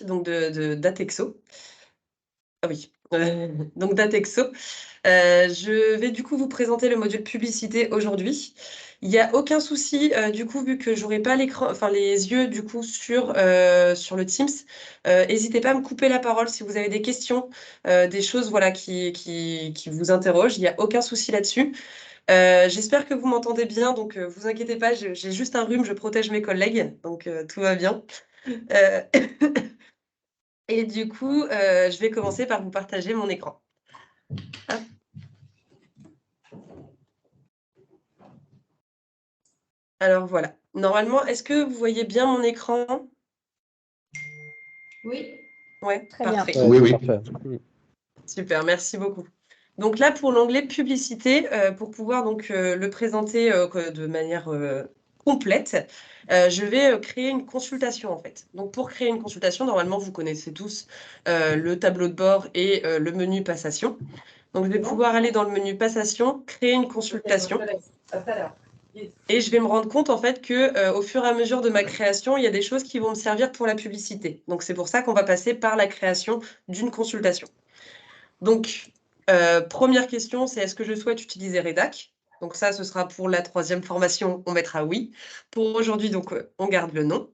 donc d'Atexo. Ah oui, donc d'Atexo. Je vais du coup vous présenter le module publicité aujourd'hui. Il n'y a aucun souci, du coup, vu que j'aurai pas l'écran, enfin les yeux du coup sur le Teams. N'hésitez pas à me couper la parole si vous avez des questions, des choses voilà qui vous interrogent. Il n'y a aucun souci là-dessus. J'espère que vous m'entendez bien, donc vous inquiétez pas, j'ai juste un rhume, je protège mes collègues, donc tout va bien. Euh, et du coup, je vais commencer par vous partager mon écran. Hop. Alors voilà. Normalement, est-ce que vous voyez bien mon écran? Oui. Ouais, Très parfait. bien. Oui. Parfait. Super, merci beaucoup. Donc là, pour l'onglet publicité, pour pouvoir donc le présenter de manière complète, je vais créer une consultation en fait. Donc pour créer une consultation, normalement, vous connaissez tous le tableau de bord et le menu passation. Donc je vais pouvoir aller dans le menu passation, créer une consultation. Et je vais me rendre compte en fait que au fur et à mesure de ma création, il y a des choses qui vont me servir pour la publicité. Donc c'est pour ça qu'on va passer par la création d'une consultation. Donc première question, c'est est-ce que je souhaite utiliser Redac? Donc ça, ce sera pour la 3e formation, on mettra oui. Pour aujourd'hui, donc on garde le non.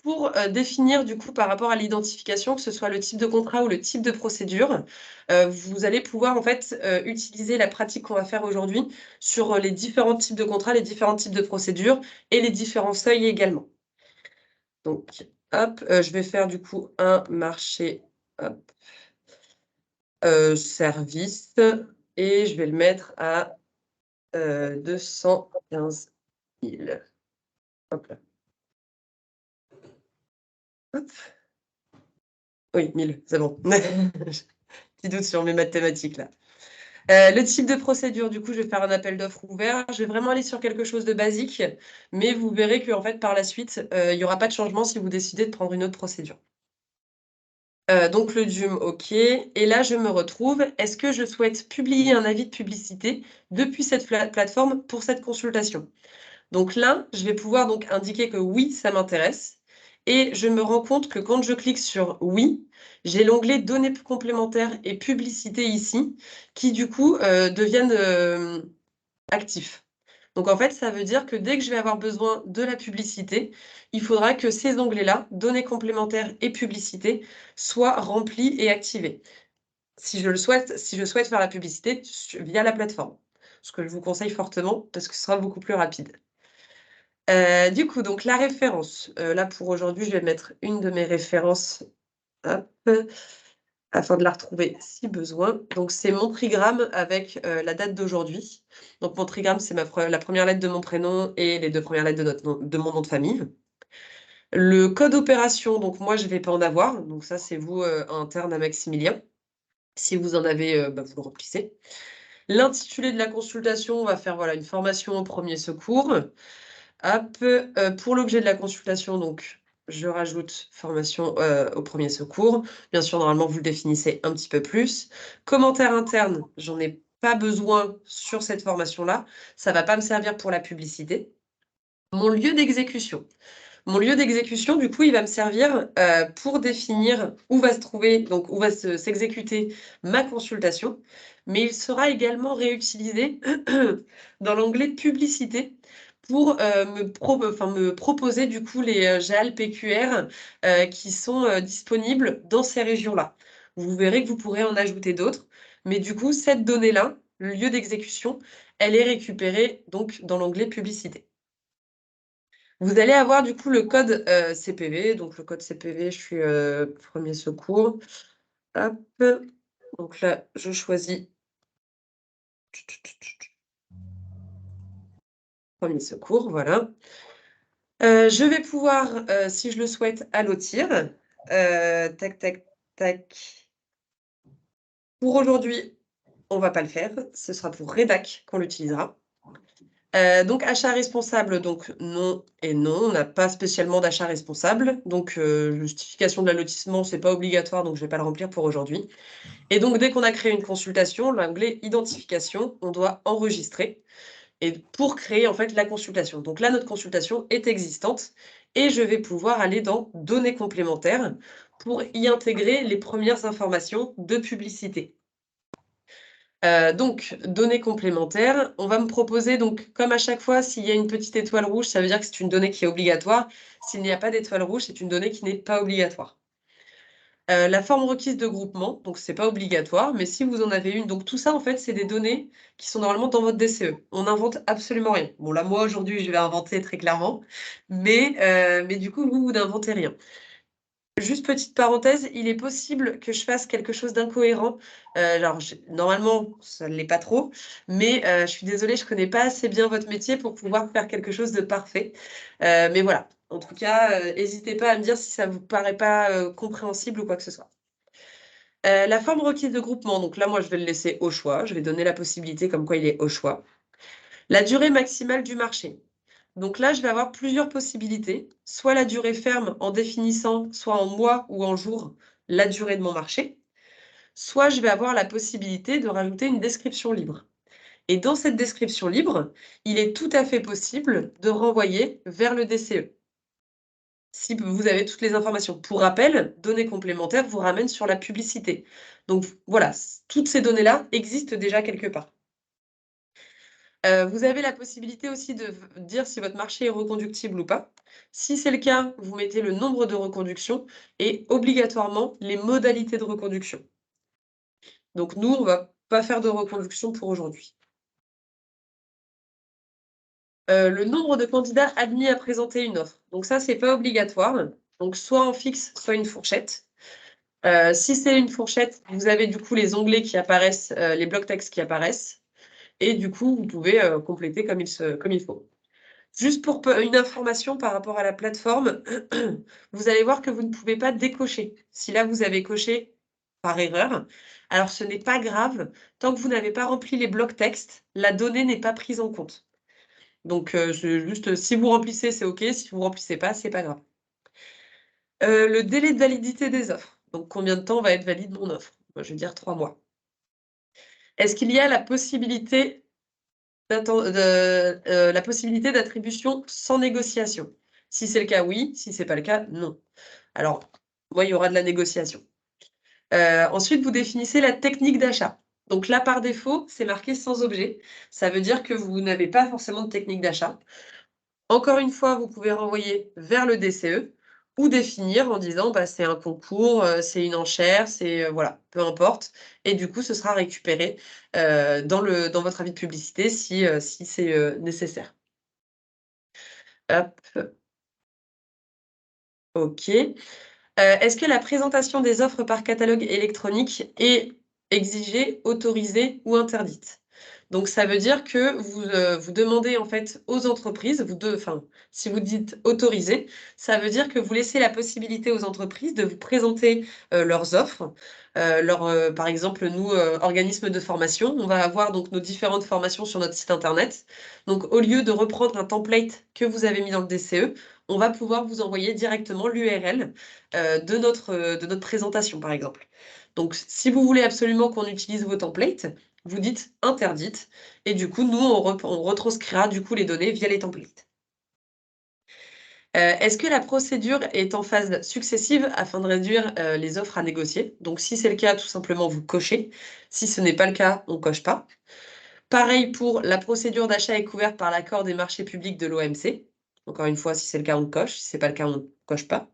Pour définir du coup par rapport à l'identification, que ce soit le type de contrat ou le type de procédure, vous allez pouvoir en fait utiliser la pratique qu'on va faire aujourd'hui sur les différents types de contrats, les différents types de procédures et les différents seuils également. Donc, hop, je vais faire du coup un marché hop, service et je vais le mettre à 215 000. Hop là. Hop. Oui, 1000, c'est bon. Petit doute sur mes mathématiques là. Le type de procédure, du coup, je vais faire un appel d'offres ouvert. Je vais vraiment aller sur quelque chose de basique, mais vous verrez qu'en fait, par la suite, il n'y aura pas de changement si vous décidez de prendre une autre procédure. Donc le DUM, OK. Et là, je me retrouve. Est-ce que je souhaite publier un avis de publicité depuis cette plateforme pour cette consultation? Donc là, je vais pouvoir donc indiquer que oui, ça m'intéresse. Et je me rends compte que quand je clique sur oui, j'ai l'onglet données complémentaires et publicité ici, qui du coup deviennent actifs. Donc en fait, ça veut dire que dès que je vais avoir besoin de la publicité, il faudra que ces onglets-là, données complémentaires et publicité, soient remplis et activés. Si je souhaite faire la publicité via la plateforme. Ce que je vous conseille fortement parce que ce sera beaucoup plus rapide. Du coup, donc la référence, là pour aujourd'hui, je vais mettre une de mes références, hop, afin de la retrouver si besoin. Donc c'est mon trigramme avec la date d'aujourd'hui. Donc mon trigramme, c'est la première lettre de mon prénom et les 2 premières lettres de mon nom de famille. Le code opération, donc moi je ne vais pas en avoir, donc ça c'est vous interne à Maximilien. Si vous en avez, vous le remplissez. L'intitulé de la consultation, on va faire voilà, une formation au premier secours. Hop, pour l'objet de la consultation, donc je rajoute formation au premier secours. Bien sûr, normalement, vous le définissez un petit peu plus. Commentaire interne, j'en ai pas besoin sur cette formation-là. Ça va pas me servir pour la publicité. Mon lieu d'exécution. Mon lieu d'exécution, du coup, il va me servir pour définir où va se trouver, donc où va s'exécuter ma consultation, mais il sera également réutilisé dans l'onglet publicité pour me proposer du coup les GAL PQR qui sont disponibles dans ces régions-là. Vous verrez que vous pourrez en ajouter d'autres, mais du coup, cette donnée-là, le lieu d'exécution, elle est récupérée donc dans l'onglet publicité. Vous allez avoir du coup le code CPV. Donc le code CPV, je suis premier secours. Hop. Donc là, je choisis premier secours, voilà. Je vais pouvoir, si je le souhaite, allotir. Tac, tac, tac. Pour aujourd'hui, on ne va pas le faire. Ce sera pour Redac qu'on l'utilisera. Donc achat responsable, donc non et non, on n'a pas spécialement d'achat responsable. Donc justification de l'allotissement, c'est pas obligatoire, donc je vais pas le remplir pour aujourd'hui. Et donc dès qu'on a créé une consultation, l'onglet identification, on doit enregistrer et pour créer en fait la consultation. Donc là, notre consultation est existante et je vais pouvoir aller dans données complémentaires pour y intégrer les premières informations de publicité. Donc données complémentaires, on va me proposer donc comme à chaque fois, s'il y a une petite étoile rouge, ça veut dire que c'est une donnée qui est obligatoire. S'il n'y a pas d'étoile rouge, c'est une donnée qui n'est pas obligatoire. La forme requise de groupement, donc c'est pas obligatoire, mais si vous en avez une, donc tout ça en fait, c'est des données qui sont normalement dans votre DCE. On n'invente absolument rien. Bon là, moi aujourd'hui, je vais inventer très clairement, mais du coup, vous n'inventez rien. Juste petite parenthèse, il est possible que je fasse quelque chose d'incohérent. Alors normalement, ça ne l'est pas trop, mais je suis désolée, je connais pas assez bien votre métier pour pouvoir faire quelque chose de parfait. Mais voilà, en tout cas, hésitez pas à me dire si ça vous paraît pas, compréhensible ou quoi que ce soit. La forme requise de groupement, donc là, moi, je vais le laisser au choix. Je vais donner la possibilité comme quoi il est au choix. La durée maximale du marché. Donc là, je vais avoir plusieurs possibilités. Soit la durée ferme en définissant, soit en mois ou en jours, la durée de mon marché. Soit je vais avoir la possibilité de rajouter une description libre. Et dans cette description libre, il est tout à fait possible de renvoyer vers le DCE. Si vous avez toutes les informations. Pour rappel, données complémentaires vous ramènent sur la publicité. Donc voilà, toutes ces données-là existent déjà quelque part. Vous avez la possibilité aussi de dire si votre marché est reconductible ou pas. Si c'est le cas, vous mettez le nombre de reconductions et obligatoirement les modalités de reconduction. Donc nous, on va pas faire de reconduction pour aujourd'hui. Le nombre de candidats admis à présenter une offre. Donc ça, c'est pas obligatoire. Donc soit en fixe, soit une fourchette. Si c'est une fourchette, vous avez du coup les onglets qui apparaissent, les blocs textes qui apparaissent et du coup, vous pouvez, compléter comme il faut. Juste pour une information par rapport à la plateforme, vous allez voir que vous ne pouvez pas décocher. Si là, vous avez coché par erreur, alors ce n'est pas grave, tant que vous n'avez pas rempli les blocs texte, la donnée n'est pas prise en compte. Donc c'est juste, si vous remplissez, c'est OK, si vous remplissez pas, c'est pas grave. Le délai de validité des offres. Donc combien de temps va être valide mon offre? Moi, je vais dire 3 mois. Est-ce qu'il y a la possibilité la possibilité d'attribution sans négociation? Si c'est le cas, oui. Si c'est pas le cas, non. Alors, moi, il y aura de la négociation. Ensuite, vous définissez la technique d'achat. Donc là, par défaut, c'est marqué sans objet. Ça veut dire que vous n'avez pas forcément de technique d'achat. Encore une fois, vous pouvez renvoyer vers le DCE ou définir en disant, bah, c'est un concours, c'est une enchère, c'est, voilà, peu importe et du coup, ce sera récupéré, dans votre avis de publicité si c'est, nécessaire. Hop, OK. Est-ce que la présentation des offres par catalogue électronique est exigée, autorisée ou interdite? Donc ça veut dire que vous demandez en fait aux entreprises, enfin, si vous dites «autorisé», ça veut dire que vous laissez la possibilité aux entreprises de vous présenter, leurs offres, par exemple, nous, organismes de formation, on va avoir donc nos différentes formations sur notre site internet. Donc au lieu de reprendre un template que vous avez mis dans le DCE, on va pouvoir vous envoyer directement l'URL de notre présentation, par exemple. Donc, si vous voulez absolument qu'on utilise vos templates, vous dites interdite, et du coup, nous, on retranscrira du coup les données via les templates. Est-ce que la procédure est en phase successive afin de réduire les offres à négocier? Donc, si c'est le cas, tout simplement, vous cochez. Si ce n'est pas le cas, on coche pas. Pareil pour la procédure d'achat est couverte par l'accord des marchés publics de l'OMC. Encore une fois, si c'est le cas, on coche. Si c'est pas le cas, on coche pas.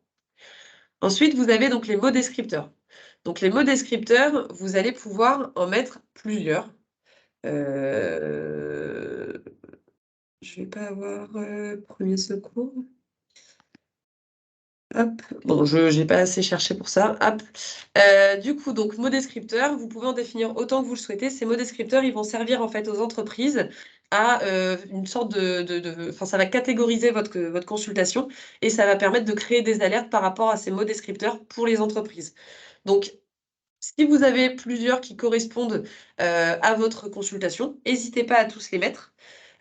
Ensuite, vous avez donc les mots descripteurs. Donc les mots descripteurs, vous allez pouvoir en mettre plusieurs. Je vais pas avoir, 1er secours. Hop, bon, je n'ai pas assez cherché pour ça. Hop. Du coup, donc mots descripteurs, vous pouvez en définir autant que vous le souhaitez. Ces mots descripteurs, ils vont servir en fait aux entreprises à, une sorte enfin, ça va catégoriser votre consultation et ça va permettre de créer des alertes par rapport à ces mots descripteurs pour les entreprises. Donc si vous avez plusieurs qui correspondent, à votre consultation, n'hésitez pas à tous les mettre,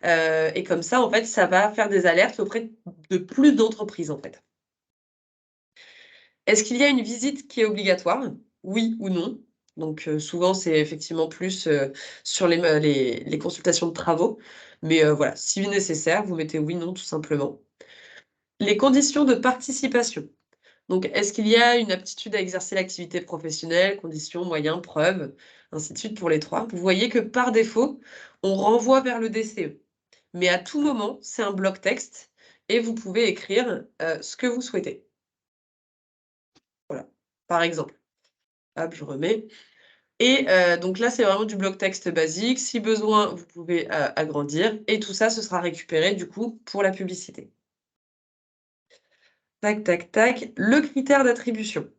et comme ça, en fait, ça va faire des alertes auprès de plus d'entreprises, en fait. Est-ce qu'il y a une visite qui est obligatoire? Oui ou non. Donc, souvent, c'est effectivement plus, sur les consultations de travaux, mais, voilà, si nécessaire, vous mettez oui, non, tout simplement. Les conditions de participation. Donc, est-ce qu'il y a une aptitude à exercer l'activité professionnelle, conditions, moyens, preuves, ainsi de suite pour les 3. Vous voyez que par défaut, on renvoie vers le DCE. Mais à tout moment, c'est un bloc texte et vous pouvez écrire ce que vous souhaitez. Voilà, par exemple. Hop, je remets. Et donc là, c'est vraiment du bloc texte basique. Si besoin, vous pouvez agrandir. Et tout ça, ce sera récupéré du coup pour la publicité. Tac, tac, tac. Le critère d'attribution.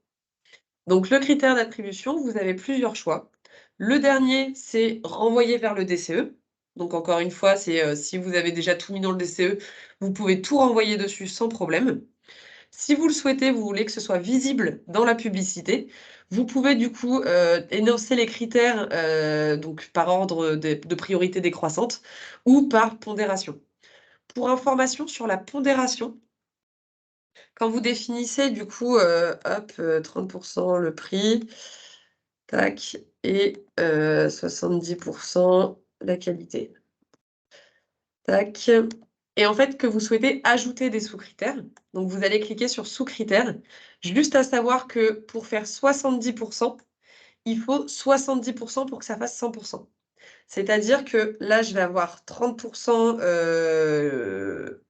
Donc le critère d'attribution, vous avez plusieurs choix. Le dernier, c'est renvoyer vers le DCE. Donc encore une fois, c'est si vous avez déjà tout mis dans le DCE, vous pouvez tout renvoyer dessus sans problème. Si vous le souhaitez, vous voulez que ce soit visible dans la publicité, vous pouvez du coup énoncer les critères donc par ordre de priorité décroissante ou par pondération. Pour information sur la pondération, quand vous définissez du coup, hop, 30 le prix, tac, et 70 la qualité. Tac. Et en fait, que vous souhaitez ajouter des sous-critères. Donc, vous allez cliquer sur sous-critères. Juste à savoir que pour faire 70 il faut 70 pour que ça fasse 100 C'est-à-dire que là, je vais avoir 30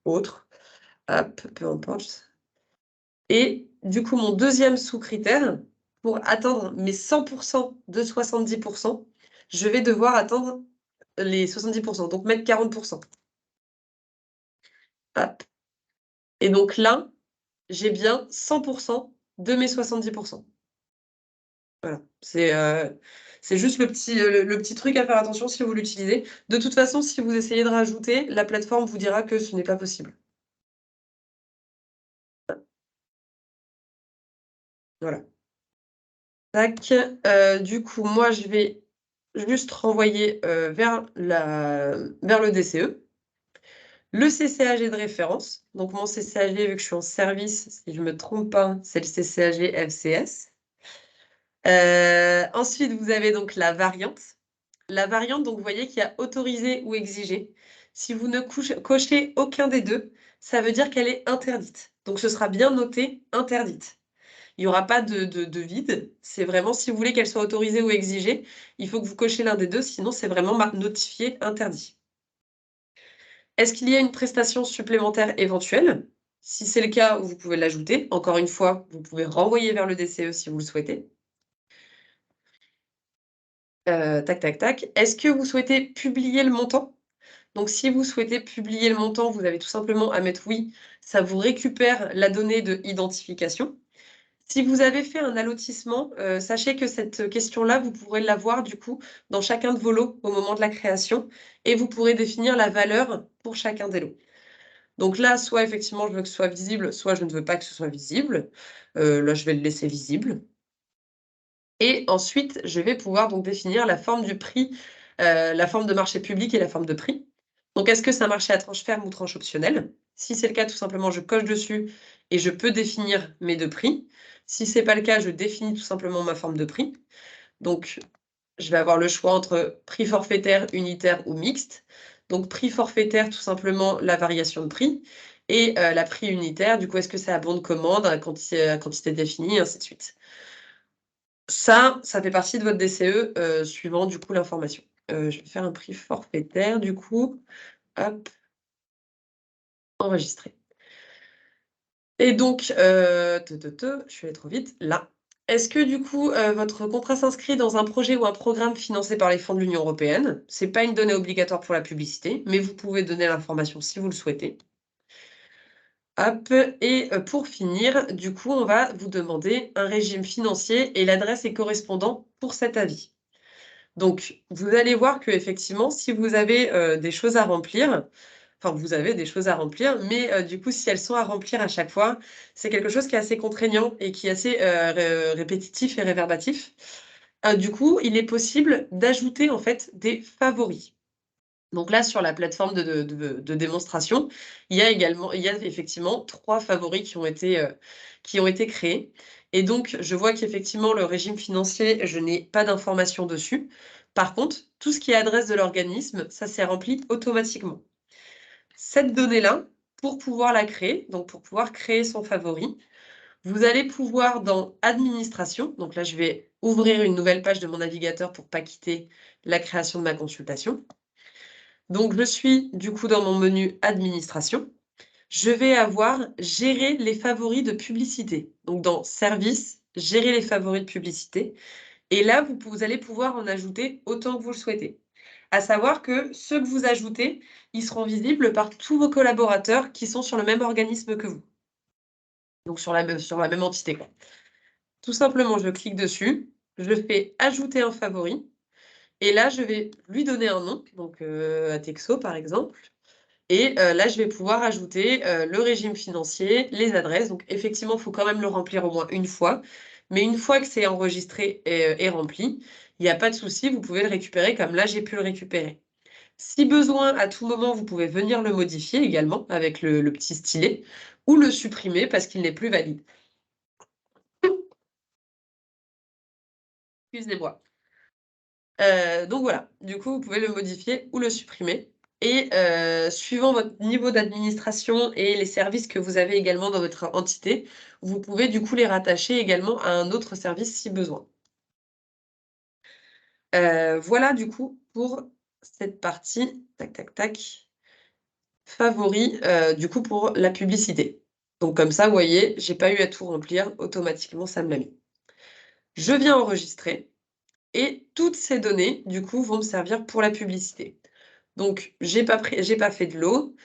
autres. Hop, peu importe. Et du coup, mon deuxième sous-critère, pour atteindre mes 100 de 70 je vais devoir atteindre les 70 donc mettre 40 Hop. Et donc là, j'ai bien 100 de mes 70 Voilà, c'est juste le petit truc à faire attention si vous l'utilisez. De toute façon, si vous essayez de rajouter, la plateforme vous dira que ce n'est pas possible. Voilà. Tac, du coup, moi, je vais juste renvoyer, vers le DCE. Le CCAG de référence, donc mon CCAG, vu que je suis en service, si je me trompe pas, c'est le CCAG FCS. Ensuite, vous avez donc la variante. La variante, donc vous voyez qu'il y a autorisé ou exigé. Si vous ne cochez aucun des deux, ça veut dire qu'elle est interdite. Donc ce sera bien noté interdite. Il n'y aura pas de vide. C'est vraiment, si vous voulez qu'elle soit autorisée ou exigée, il faut que vous cochez l'un des deux, sinon c'est vraiment notifié interdit. Est-ce qu'il y a une prestation supplémentaire éventuelle? Si c'est le cas, vous pouvez l'ajouter. Encore une fois, vous pouvez renvoyer vers le DCE si vous le souhaitez. Tac, tac, tac. Est-ce que vous souhaitez publier le montant? Donc si vous souhaitez publier le montant, vous avez tout simplement à mettre oui, ça vous récupère la donnée de identification. Si vous avez fait un allotissement, sachez que cette question-là, vous pourrez l'avoir du coup dans chacun de vos lots au moment de la création et vous pourrez définir la valeur pour chacun des lots. Donc là, soit effectivement je veux que ce soit visible, soit je ne veux pas que ce soit visible. Là, je vais le laisser visible. Et ensuite, je vais pouvoir donc définir la forme du prix, la forme de marché public et la forme de prix. Donc est-ce que c'est un marché à tranche ferme ou tranche optionnelle? Si c'est le cas, tout simplement, je coche dessus et je peux définir mes 2 prix. Si c'est pas le cas, je définis tout simplement ma forme de prix. Donc je vais avoir le choix entre prix forfaitaire, unitaire ou mixte. Donc prix forfaitaire, tout simplement la variation de prix et la prix unitaire, du coup, est-ce que c'est à bon de commande, à quantité définie, ainsi de suite. Ça fait partie de votre DCE, suivant du coup l'information. Je vais faire un prix forfaitaire du coup. Hop, enregistrer. Et donc, je suis allée trop vite, là. Est-ce que du coup, votre contrat s'inscrit dans un projet ou un programme financé par les fonds de l'Union européenne? C'est pas une donnée obligatoire pour la publicité, mais vous pouvez donner l'information si vous le souhaitez. Hop et pour finir, du coup, on va vous demander un régime financier et l'adresse et correspondant pour cet avis. Donc, vous allez voir qu'effectivement, si vous avez des choses à remplir, enfin, vous avez des choses à remplir, mais du coup, si elles sont à remplir à chaque fois, c'est quelque chose qui est assez contraignant et qui est assez répétitif et réverbatif. Du coup, il est possible d'ajouter en fait des favoris. Donc là, sur la plateforme de démonstration, il y a effectivement 3 favoris qui ont été créés. Et donc, je vois qu'effectivement, le régime financier, je n'ai pas d'informations dessus. Par contre, tout ce qui est adresse de l'organisme, ça s'est rempli automatiquement. Cette donnée-là, pour pouvoir la créer, donc pour pouvoir créer son favori, vous allez pouvoir dans Administration, donc là, je vais ouvrir une nouvelle page de mon navigateur pour ne pas quitter la création de ma consultation. Donc, je suis du coup dans mon menu Administration. Je vais avoir Gérer les favoris de publicité. Donc, dans Services, Gérer les favoris de publicité. Et là, vous allez pouvoir en ajouter autant que vous le souhaitez. À savoir que ceux que vous ajoutez, ils seront visibles par tous vos collaborateurs qui sont sur le même organisme que vous. Donc, sur la même entité, quoi. Tout simplement, je clique dessus, je fais ajouter un favori, et là, je vais lui donner un nom, donc Atexo par exemple, et là, je vais pouvoir ajouter le régime financier, les adresses. Donc effectivement, il faut quand même le remplir au moins une fois, mais une fois que c'est enregistré et rempli, il n'y a pas de souci, vous pouvez le récupérer comme là, j'ai pu le récupérer. Si besoin, à tout moment, vous pouvez venir le modifier également avec le petit stylet, ou le supprimer parce qu'il n'est plus valide. Excusez-moi. Donc voilà, du coup, vous pouvez le modifier ou le supprimer. Et suivant votre niveau d'administration et les services que vous avez également dans votre entité, vous pouvez du coup les rattacher également à un autre service si besoin. Voilà du coup pour cette partie, tac, tac, tac, favoris, du coup pour la publicité. Donc comme ça, vous voyez, j'ai pas eu à tout remplir, automatiquement ça me l'a mis. Je viens enregistrer et toutes ces données, du coup, vont me servir pour la publicité. Donc j'ai pas fait de l'eau.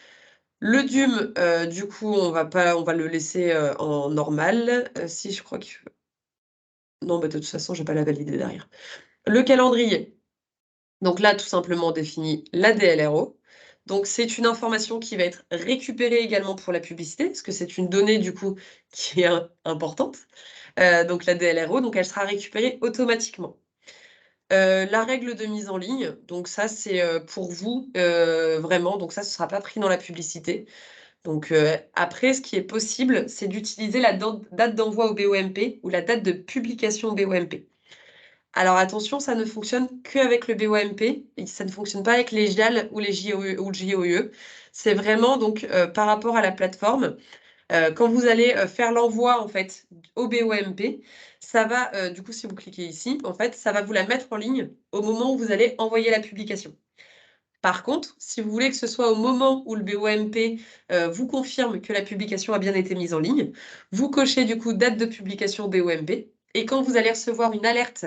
Le DUM, du coup, on va le laisser, en normal. Si je crois que non, bah, de toute façon, je vais pas la valider derrière. Le calendrier, donc là, tout simplement, on définit la DLRO. Donc c'est une information qui va être récupérée également pour la publicité, parce que c'est une donnée, du coup, qui est importante. Donc la DLRO, donc elle sera récupérée automatiquement. La règle de mise en ligne, donc ça, c'est, pour vous, vraiment, donc ça, ce sera pas pris dans la publicité. Donc, après, ce qui est possible, c'est d'utiliser la date d'envoi au BOMP ou la date de publication au BOMP. Alors attention, ça ne fonctionne qu'avec le BOMP et ça ne fonctionne pas avec les JAL ou les JOE ou le JOE. C'est vraiment donc, par rapport à la plateforme, quand vous allez, faire l'envoi en fait au BOMP, ça va, du coup, si vous cliquez ici, en fait, ça va vous la mettre en ligne au moment où vous allez envoyer la publication. Par contre, si vous voulez que ce soit au moment où le BOMP vous confirme que la publication a bien été mise en ligne, vous cochez du coup date de publication BOMP. Et quand vous allez recevoir une alerte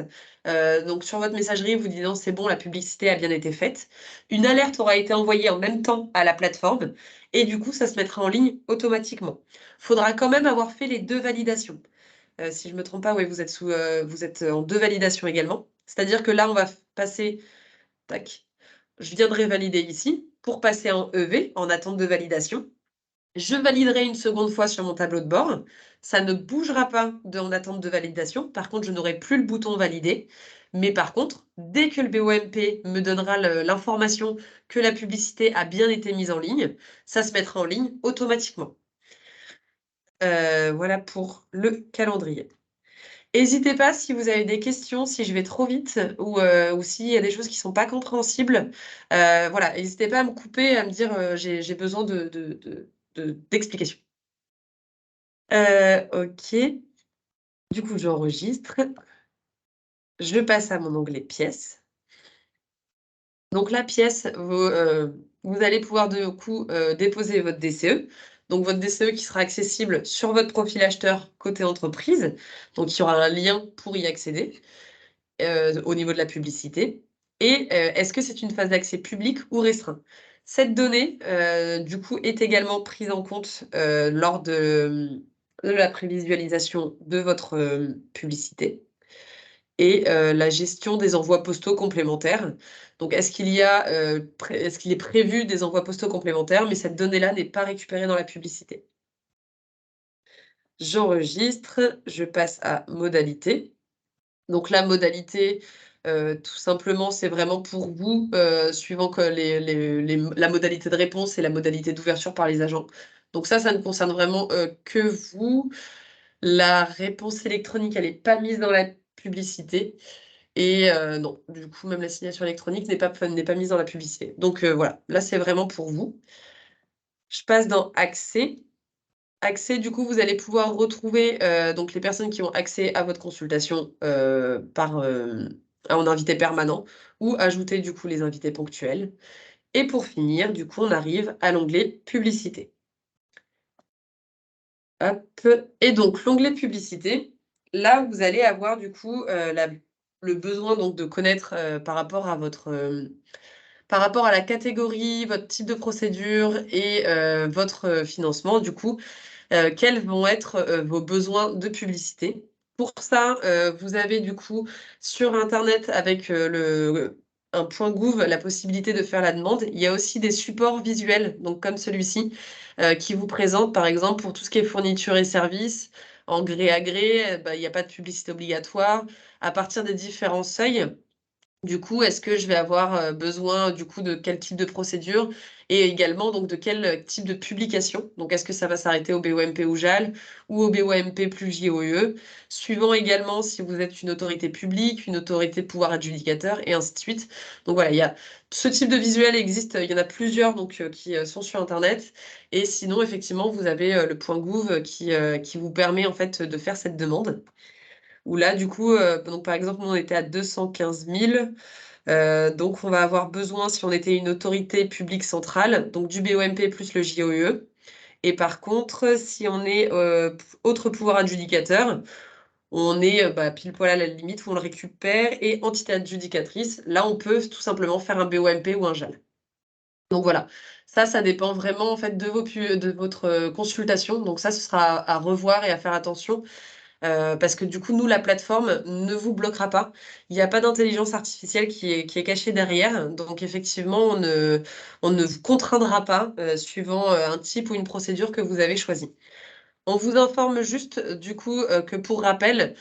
donc sur votre messagerie vous disant c'est bon, la publicité a bien été faite, une alerte aura été envoyée en même temps à la plateforme et du coup ça se mettra en ligne automatiquement. Il faudra quand même avoir fait les deux validations. Si je ne me trompe pas, oui, vous êtes en deux validations également. C'est-à-dire que là, on va passer, tac, je viendrai valider ici pour passer en EV, en attente de validation. Je validerai une seconde fois sur mon tableau de bord. Ça ne bougera pas en attente de validation. Par contre, je n'aurai plus le bouton valider. Mais par contre, dès que le BOMP me donnera l'information que la publicité a bien été mise en ligne, ça se mettra en ligne automatiquement. Voilà pour le calendrier. N'hésitez pas si vous avez des questions, si je vais trop vite ou s'il y a des choses qui ne sont pas compréhensibles. Voilà, n'hésitez pas à me couper, à me dire j'ai besoin d'explications. OK. Du coup, j'enregistre. Je passe à mon onglet pièces. Donc la pièce, vous allez pouvoir du coup déposer votre DCE. Donc votre DCE qui sera accessible sur votre profil acheteur côté entreprise. Donc il y aura un lien pour y accéder. Au niveau de la publicité et est-ce que c'est une phase d'accès public ou restreint? Cette donnée, du coup, est également prise en compte, lors de la prévisualisation de votre, publicité et la gestion des envois postaux complémentaires. Donc est-ce qu'il est prévu des envois postaux complémentaires? Mais cette donnée-là n'est pas récupérée dans la publicité. J'enregistre, je passe à modalité. Donc la modalité, tout simplement, c'est vraiment pour vous, suivant que la modalité de réponse et la modalité d'ouverture par les agents. Donc ça ne concerne vraiment, que vous. La réponse électronique, elle est pas mise dans la publicité et non, du coup, même la signature électronique n'est pas mise dans la publicité. Donc voilà, là, c'est vraiment pour vous. Je passe dans accès. Accès, du coup, vous allez pouvoir retrouver, donc les personnes qui ont accès à votre consultation, en invité permanent ou ajouter, du coup, les invités ponctuels et pour finir, du coup, on arrive à l'onglet publicité. Hop et donc l'onglet publicité, là, vous allez avoir, du coup, le besoin donc de connaître, par rapport à par rapport à la catégorie, votre type de procédure et votre, financement, du coup, quels vont être, vos besoins de publicité. Pour ça, vous avez du coup sur internet avec, un point gouv la possibilité de faire la demande. Il y a aussi des supports visuels, donc comme celui-ci, qui vous présentent par exemple pour tout ce qui est fourniture et services, en gré à gré, bah, il y a pas de publicité obligatoire. À partir des différents seuils, du coup, est-ce que je vais avoir, besoin, du coup, de quel type de procédure et également donc de quel, type de publication? Donc est-ce que ça va s'arrêter au BOMP ou JAL ou au BOMP plus JOE? Suivant également si vous êtes une autorité publique, une autorité de pouvoir adjudicateur et ainsi de suite. Donc voilà, il y a ce type de visuel existe, il y en a plusieurs donc qui, sont sur internet et sinon effectivement vous avez, le point gouv, qui vous permet en fait, de faire cette demande. Où là du coup, donc par exemple, nous on était à 215 000. Donc on va avoir besoin, si on était une autorité publique centrale, donc du BOMP plus le JOE. Et par contre, si on est, autre pouvoir adjudicateur, on est, bah, pile poil à la limite où on le récupère et entité adjudicatrice, là on peut tout simplement faire un BOMP ou un JAL. Donc voilà, ça dépend vraiment en fait de votre, consultation. Donc ça, ce sera à revoir et à faire attention. Parce que du coup, nous, la plateforme ne vous bloquera pas. Il y a pas d'intelligence artificielle qui est cachée derrière. Donc effectivement, on ne vous contraindra pas, suivant, un type ou une procédure que vous avez choisi. On vous informe juste, du coup, que pour rappel,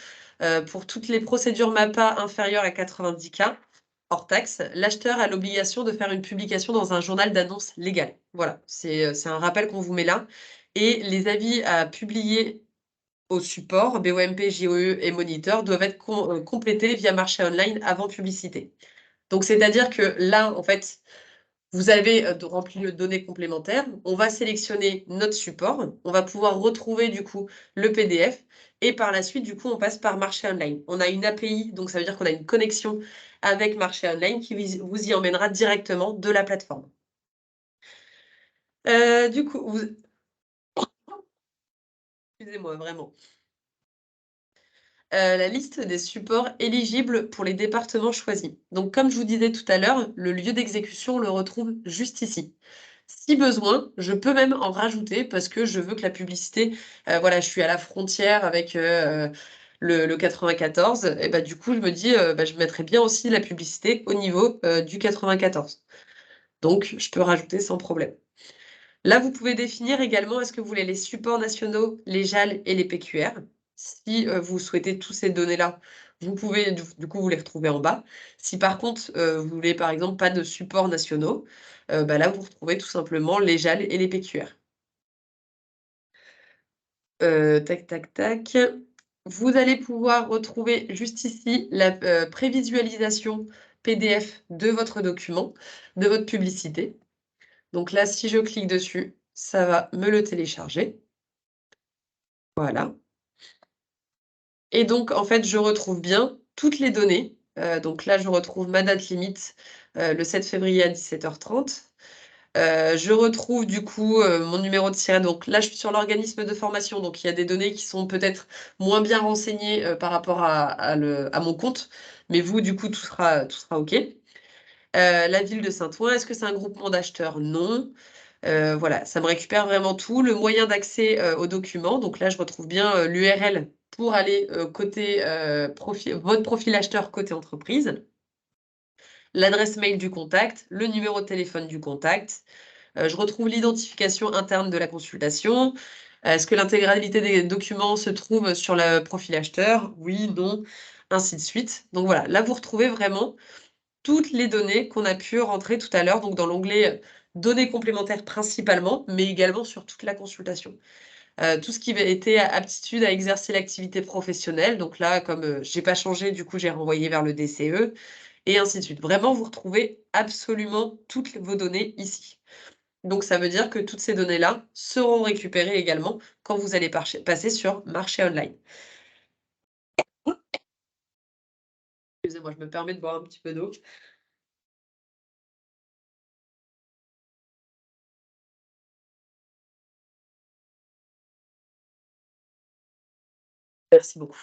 pour toutes les procédures MAPA inférieures à 90 K, hors taxe, l'acheteur a l'obligation de faire une publication dans un journal d'annonces légal. Voilà, c'est un rappel qu'on vous met là et les avis à publier au support, BOMP, JOE et moniteur doivent être complétés via marché online avant publicité. Donc, c'est-à-dire que là, en fait, vous avez rempli le données complémentaires. On va sélectionner notre support. On va pouvoir retrouver du coup le PDF. Et par la suite, du coup, on passe par marché online. On a une API, donc ça veut dire qu'on a une connexion avec marché online qui vous y emmènera directement de la plateforme. Du coup, excusez-moi, vraiment. La liste des supports éligibles pour les départements choisis. Donc comme je vous disais tout à l'heure, le lieu d'exécution, on le retrouve juste ici. Si besoin, je peux même en rajouter parce que je veux que la publicité, voilà, je suis à la frontière avec, le 94 et bah, du coup, je me dis, bah, je mettrais bien aussi la publicité au niveau, du 94. Donc je peux rajouter sans problème. Là, vous pouvez définir également, est-ce que vous voulez les supports nationaux, les JAL et les PQR? Si, vous souhaitez tous ces données-là, vous pouvez du coup, vous les retrouver en bas. Si par contre, vous voulez par exemple pas de supports nationaux, bah, là, vous retrouvez tout simplement les JAL et les PQR. Tac, tac, tac. Vous allez pouvoir retrouver juste ici la, prévisualisation PDF de votre document, de votre publicité. Donc là, si je clique dessus, ça va me le télécharger. Voilà et donc en fait, je retrouve bien toutes les données. Donc là, je retrouve ma date limite, le 7 février à 17h30. Je retrouve du coup, mon numéro de SIRET. Donc là, je suis sur l'organisme de formation, donc il y a des données qui sont peut-être moins bien renseignées, par rapport à mon compte. Mais vous, du coup, tout sera OK. La ville de Saint-Ouen, est-ce que c'est un groupement d'acheteurs? Non. Voilà, ça me récupère vraiment tout. Le moyen d'accès, aux documents, donc là, je retrouve bien, l'URL pour aller, côté, votre profil acheteur côté entreprise. L'adresse mail du contact, le numéro de téléphone du contact. Je retrouve l'identification interne de la consultation. Est-ce que l'intégralité des documents se trouve sur le profil acheteur? Oui, non, ainsi de suite. Donc voilà, là, vous retrouvez vraiment toutes les données qu'on a pu rentrer tout à l'heure, donc dans l'onglet, données complémentaires principalement, mais également sur toute la consultation. Tout ce qui va été aptitude à exercer l'activité professionnelle, donc là, comme, j'ai pas changé, du coup, j'ai renvoyé vers le DCE et ainsi de suite. Vraiment, vous retrouvez absolument toutes vos données ici. Donc ça veut dire que toutes ces données-là seront récupérées également quand vous allez passer sur marché online. Excusez-moi, je me permets de boire un petit peu d'eau. Merci beaucoup.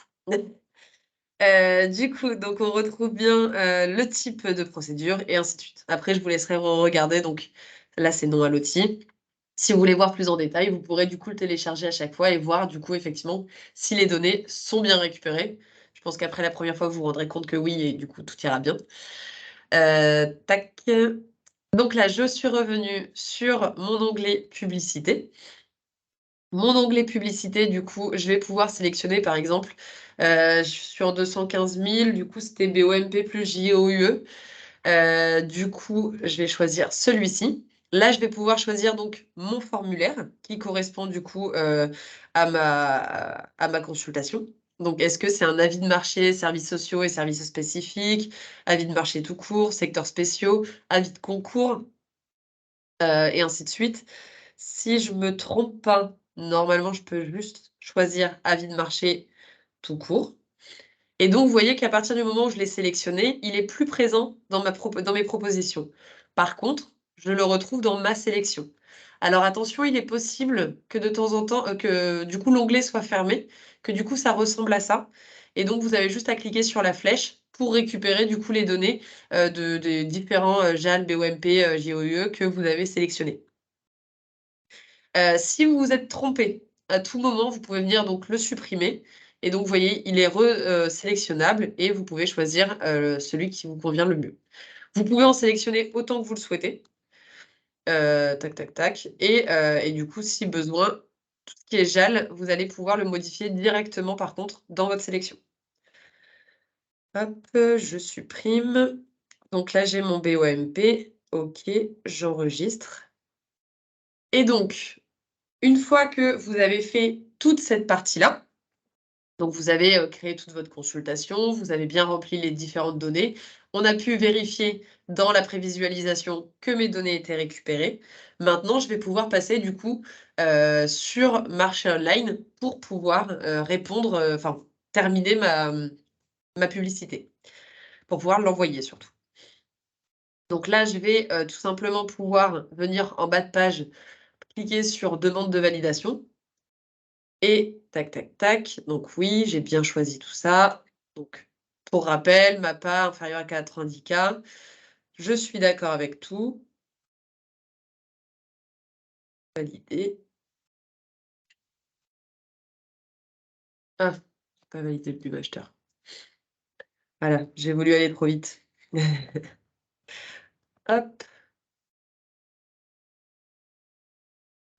Du coup, donc on retrouve bien, le type de procédure et ainsi de suite. Après, je vous laisserai regarder, donc là, c'est non à l'outil. Si vous voulez voir plus en détail, vous pourrez du coup le télécharger à chaque fois et voir du coup effectivement si les données sont bien récupérées. Je pense qu'après la première fois, vous vous rendrez compte que oui et du coup tout ira bien. Tac. Donc là, je suis revenue sur mon onglet publicité. Mon onglet publicité, du coup, je vais pouvoir sélectionner par exemple, sur 215 000, du coup c'était BOMP plus JOUE. Du coup, je vais choisir celui-ci. Là, je vais pouvoir choisir donc mon formulaire qui correspond du coup à ma consultation. Donc, est-ce que c'est un avis de marché, services sociaux et services spécifiques, avis de marché tout court, secteurs spéciaux, avis de concours, et ainsi de suite. Si je me trompe pas, normalement, je peux juste choisir avis de marché tout court. Et donc, vous voyez qu'à partir du moment où je l'ai sélectionné, il est plus présent dans mes propositions. Par contre, je le retrouve dans ma sélection. Alors attention, il est possible que de temps en temps, que du coup l'onglet soit fermé, que du coup ça ressemble à ça. Et donc, vous avez juste à cliquer sur la flèche pour récupérer du coup les données des différents JAL, BOMP, JOUE que vous avez sélectionnés. Si vous vous êtes trompé, à tout moment, vous pouvez venir donc le supprimer et donc vous voyez, il est sélectionnable et vous pouvez choisir, celui qui vous convient le mieux. Vous pouvez en sélectionner autant que vous le souhaitez. Tac, tac, tac et du coup, si besoin, tout ce qui est JAL, vous allez pouvoir le modifier directement par contre dans votre sélection. Hop, je supprime. Donc là, j'ai mon BOMP. OK, j'enregistre et donc une fois que vous avez fait toute cette partie-là, donc vous avez, créé toute votre consultation, vous avez bien rempli les différentes données. On a pu vérifier dans la prévisualisation que mes données étaient récupérées. Maintenant, je vais pouvoir passer du coup, sur marché online pour pouvoir, répondre, enfin terminer ma publicité, pour pouvoir l'envoyer surtout. Donc là, je vais, tout simplement pouvoir venir en bas de page, cliquer sur demande de validation. Et tac, tac, tac. Donc oui, j'ai bien choisi tout ça. Donc, pour rappel, ma part inférieure à 90 K. Je suis d'accord avec tout. Valider. Ah, pas validé le plus acheteur. Voilà, j'ai voulu aller trop vite. Hop,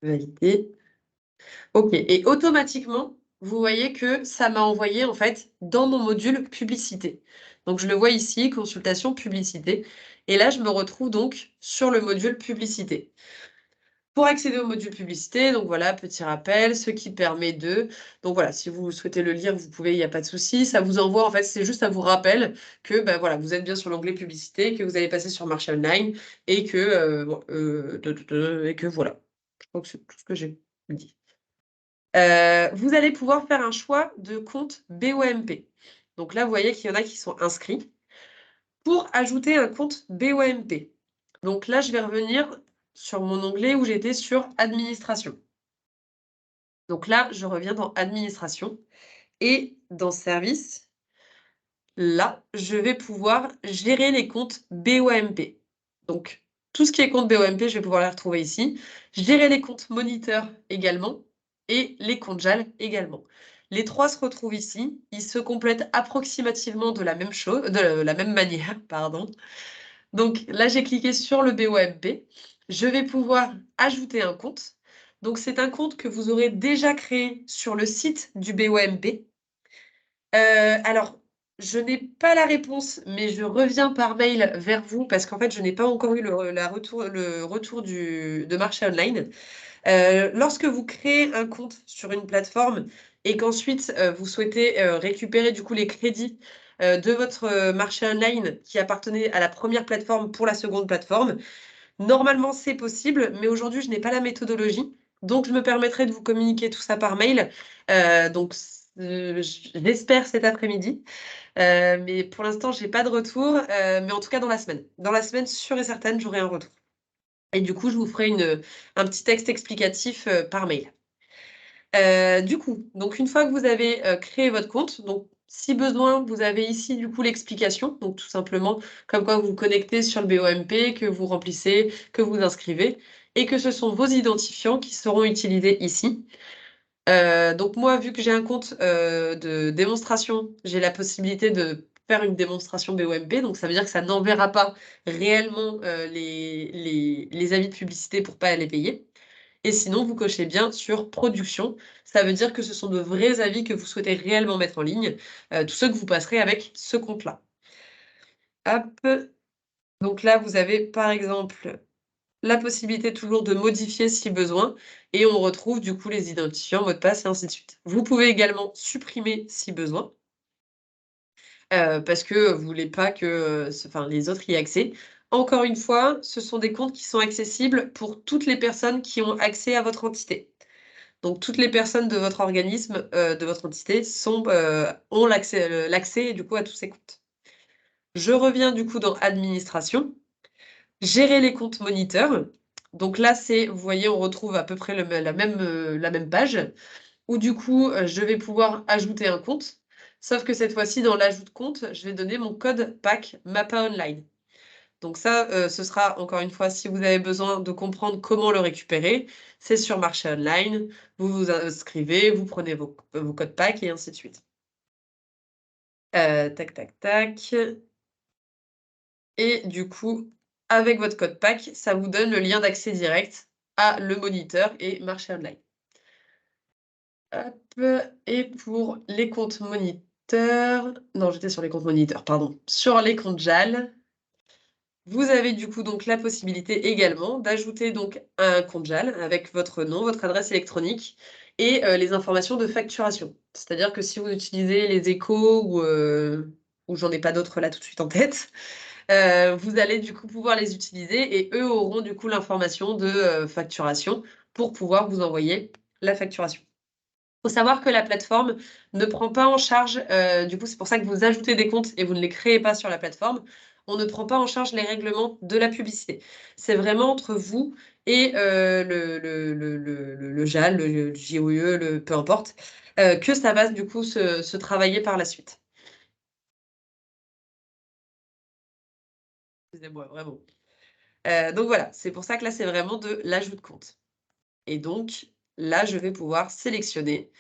valider. OK et automatiquement, vous voyez que ça m'a envoyé en fait dans mon module publicité. Donc je le vois ici, consultation publicité et là je me retrouve donc sur le module publicité. Pour accéder au module publicité, donc voilà, petit rappel, ce qui permet de donc voilà, si vous souhaitez le lire, vous pouvez, il y a pas de souci. Ça vous envoie en fait, c'est juste, ça vous rappelle que, bah, voilà, vous êtes bien sur l'onglet publicité, que vous allez passer sur marché online et que, bon, et que voilà. Je crois que c'est tout ce que j'ai dit. Vous allez pouvoir faire un choix de compte BOMP. Donc là, vous voyez qu'il y en a qui sont inscrits. Pour ajouter un compte BOMP, donc là, je vais revenir sur mon onglet où j'étais sur administration. Donc là, je reviens dans administration et dans service, là, je vais pouvoir gérer les comptes BOMP. Donc tout ce qui est compte BOMP, je vais pouvoir les retrouver ici. Gérer les comptes moniteurs également et les comptes JAL également. Les 3 se retrouvent ici. Ils se complètent approximativement de la même chose, de la même manière, pardon. Donc là, j'ai cliqué sur le BOMP. Je vais pouvoir ajouter un compte. Donc c'est un compte que vous aurez déjà créé sur le site du BOMP. Alors, je n'ai pas la réponse, mais je reviens par mail vers vous parce qu'en fait, je n'ai pas encore eu le retour de marché online. Lorsque vous créez un compte sur une plateforme et qu'ensuite, vous souhaitez, récupérer du coup les crédits, de votre, marché online qui appartenait à la première plateforme pour la seconde plateforme, Normalement, c'est possible, mais aujourd'hui, je n'ai pas la méthodologie. Donc, je me permettrai de vous communiquer tout ça par mail. Donc, j'espère cet après-midi. Mais pour l'instant, je n'ai pas de retour. Mais en tout cas, dans la semaine. Dans la semaine, sûre et certaine, j'aurai un retour. Et du coup, je vous ferai un petit texte explicatif par mail. Du coup, donc une fois que vous avez créé votre compte, donc si besoin, vous avez ici du coup l'explication, donc tout simplement comme quoi vous vous connectez sur le BOMP, que vous remplissez, que vous inscrivez, et que ce sont vos identifiants qui seront utilisés ici. Donc moi, vu que j'ai un compte de démonstration, j'ai la possibilité de faire une démonstration BOMP, donc ça veut dire que ça n'enverra pas réellement les avis de publicité pour pas les payer. Et sinon, vous cochez bien sur production. Ça veut dire que ce sont de vrais avis que vous souhaitez réellement mettre en ligne, tous ceux que vous passerez avec ce compte-là. Hop. Donc là, vous avez par exemple la possibilité toujours de modifier si besoin, et on retrouve du coup les identifiants, mot de passe et ainsi de suite. Vous pouvez également supprimer si besoin, parce que vous voulez pas que les autres y aient accès. Encore une fois, ce sont des comptes qui sont accessibles pour toutes les personnes qui ont accès à votre entité. Donc toutes les personnes de votre organisme, de votre entité ont l'accès du coup à tous ces comptes. Je reviens du coup dans administration, gérer les comptes moniteurs. Donc là, vous voyez, on retrouve à peu près la même page où du coup, je vais pouvoir ajouter un compte. Sauf que cette fois-ci, dans l'ajout de compte, je vais donner mon code PAC MAPA Online. Donc ça, ce sera encore une fois, si vous avez besoin de comprendre comment le récupérer, c'est sur Marché Online, vous vous inscrivez, vous prenez vos codes PAC et ainsi de suite. Tac, tac, tac. Et du coup, avec votre code PAC, ça vous donne le lien d'accès direct à le moniteur et Marché Online. Hop, et pour les comptes moniteurs, non, j'étais sur les comptes moniteurs, pardon. Sur les comptes JAL, vous avez du coup donc la possibilité également d'ajouter donc un compte JAL avec votre nom, votre adresse électronique et les informations de facturation. C'est-à-dire que si vous utilisez les échos ou j'en ai pas d'autres là tout de suite en tête, vous allez du coup pouvoir les utiliser et eux auront du coup l'information de facturation pour pouvoir vous envoyer la facturation. Il faut savoir que la plateforme ne prend pas en charge, du coup c'est pour ça que vous ajoutez des comptes et vous ne les créez pas sur la plateforme. On ne prend pas en charge les règlements de la publicité. C'est vraiment entre vous et le JAL, le JOE, peu importe, que ça va du coup se travailler par la suite. Excusez-moi, vraiment. Donc voilà, c'est pour ça que là, c'est vraiment de l'ajout de compte. Et donc, là, je vais pouvoir sélectionner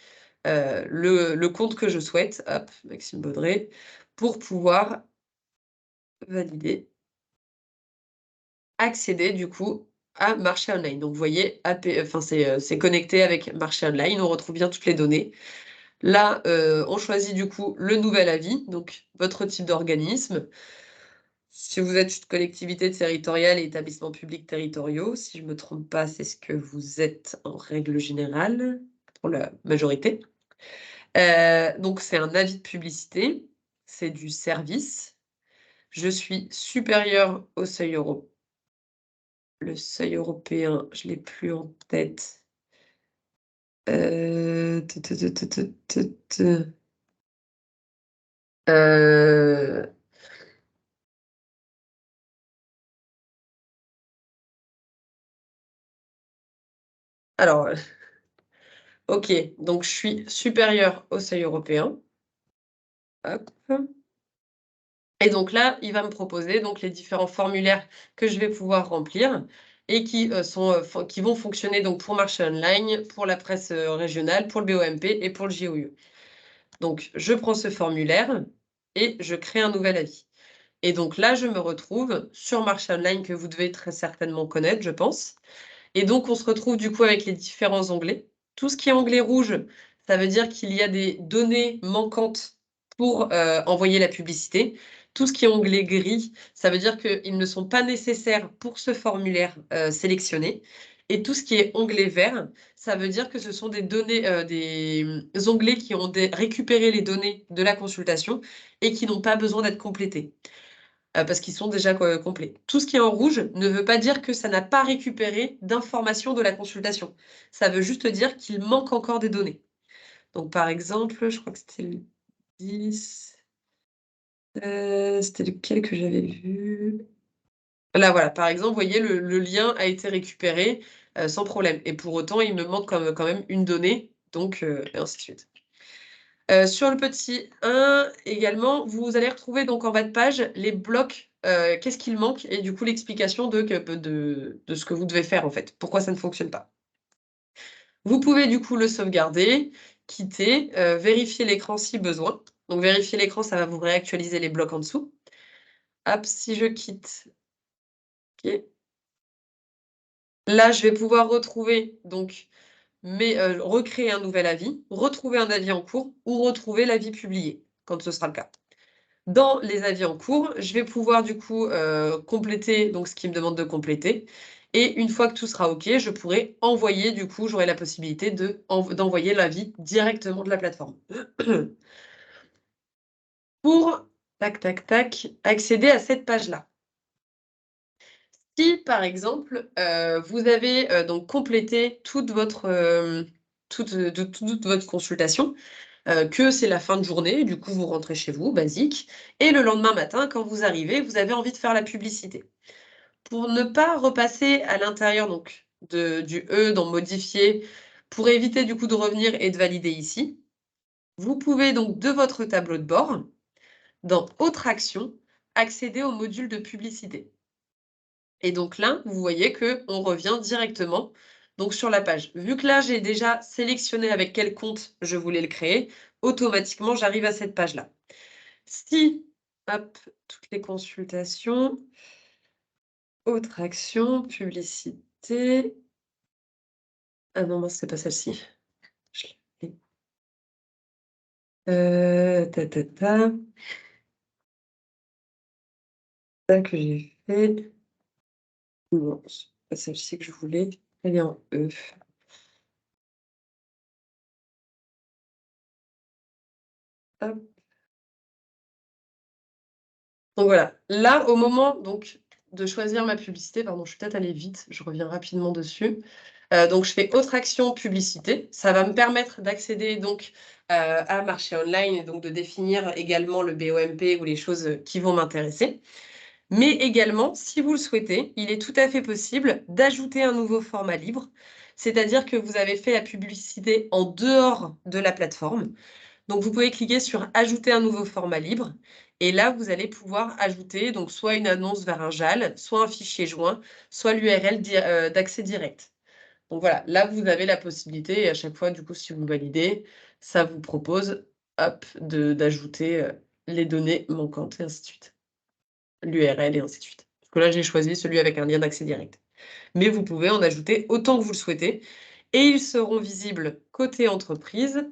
le compte que je souhaite, hop, Maxime Baudré, pour pouvoir valider, accéder du coup à Marché Online. Donc vous voyez, c'est connecté avec Marché Online, on retrouve bien toutes les données. Là, on choisit du coup le nouvel avis, donc votre type d'organisme. Si vous êtes une collectivité territoriale et établissements publics territoriaux, si je ne me trompe pas, c'est ce que vous êtes en règle générale, pour la majorité. Donc c'est un avis de publicité, c'est du service. Je suis supérieur au seuil européen. Le seuil européen, je ne l'ai plus en tête. Euh, te- te- te- te- te- te- euh, Alors, ok, donc je suis supérieur au seuil européen. Hop. Et donc là, il va me proposer donc les différents formulaires que je vais pouvoir remplir et qui vont fonctionner donc pour Marché Online, pour la presse régionale, pour le BOMP et pour le JOE. Donc, je prends ce formulaire et je crée un nouvel avis. Et donc là, je me retrouve sur Marché Online que vous devez très certainement connaître, je pense. Et donc, on se retrouve du coup avec les différents onglets. Tout ce qui est onglet rouge, ça veut dire qu'il y a des données manquantes pour envoyer la publicité. Tout ce qui est onglet gris, ça veut dire qu'ils ne sont pas nécessaires pour ce formulaire sélectionné. Et tout ce qui est onglet vert, ça veut dire que ce sont des données, des onglets qui ont récupéré les données de la consultation et qui n'ont pas besoin d'être complétés. parce qu'ils sont déjà complets. Tout ce qui est en rouge ne veut pas dire que ça n'a pas récupéré d'informations de la consultation. Ça veut juste dire qu'il manque encore des données. Donc, par exemple, je crois que c'était le 10. C'était lequel que j'avais vu? Là, voilà, par exemple, vous voyez, le lien a été récupéré sans problème. Et pour autant, il me manque quand même une donnée, donc, et ainsi de suite. Sur le petit 1 également, vous allez retrouver donc en bas de page les blocs, qu'est-ce qu'il manque et du coup l'explication de ce que vous devez faire en fait, pourquoi ça ne fonctionne pas. Vous pouvez du coup le sauvegarder, quitter, vérifier l'écran si besoin. Donc vérifier l'écran, ça va vous réactualiser les blocs en dessous. Hop, si je quitte, OK. Là, je vais pouvoir retrouver donc recréer un nouvel avis, retrouver un avis en cours ou retrouver l'avis publié, quand ce sera le cas. Dans les avis en cours, je vais pouvoir du coup, compléter donc ce qu'il me demande de compléter et une fois que tout sera OK, je pourrai envoyer du coup, j'aurai la possibilité d'envoyer l'avis directement de la plateforme. Pour tac, tac, tac, accéder à cette page-là. Si par exemple, vous avez, donc complété toute votre consultation, que c'est la fin de journée, du coup vous rentrez chez vous, basique, et le lendemain matin, quand vous arrivez, vous avez envie de faire la publicité. Pour ne pas repasser à l'intérieur donc du E dans modifier, pour éviter du coup de revenir et de valider ici, vous pouvez donc de votre tableau de bord, dans Autre action, accéder au module de publicité. Et donc là, vous voyez qu'on revient directement donc sur la page. Vu que là, j'ai déjà sélectionné avec quel compte je voulais le créer, automatiquement, j'arrive à cette page-là. Si, hop, toutes les consultations, autre action, publicité. Ah non, mince, c'est pas celle-ci. Je l'ai. Ta, ta, ta. Ça que j'ai fait. Non, c'est pas celle-ci que je voulais. Elle est en E. Hop. Donc voilà, là, au moment donc de choisir ma publicité, pardon, je suis peut-être allée vite, je reviens rapidement dessus. Donc je fais Autre action, publicité. Ça va me permettre d'accéder donc, à Marché online et donc de définir également le BOMP ou les choses, qui vont m'intéresser. Mais également, si vous le souhaitez, il est tout à fait possible d'ajouter un nouveau format libre. C'est-à-dire que vous avez fait la publicité en dehors de la plateforme. Donc vous pouvez cliquer sur Ajouter un nouveau format libre et là, vous allez pouvoir ajouter donc soit une annonce vers un JAL, soit un fichier joint, soit l'URL d'accès direct. Donc voilà, là, vous avez la possibilité et à chaque fois, du coup, si vous validez, ça vous propose, hop, d'ajouter, les données manquantes et ainsi de suite. L'URL et ainsi de suite. Parce que là, j'ai choisi celui avec un lien d'accès direct. Mais vous pouvez en ajouter autant que vous le souhaitez et ils seront visibles côté entreprise.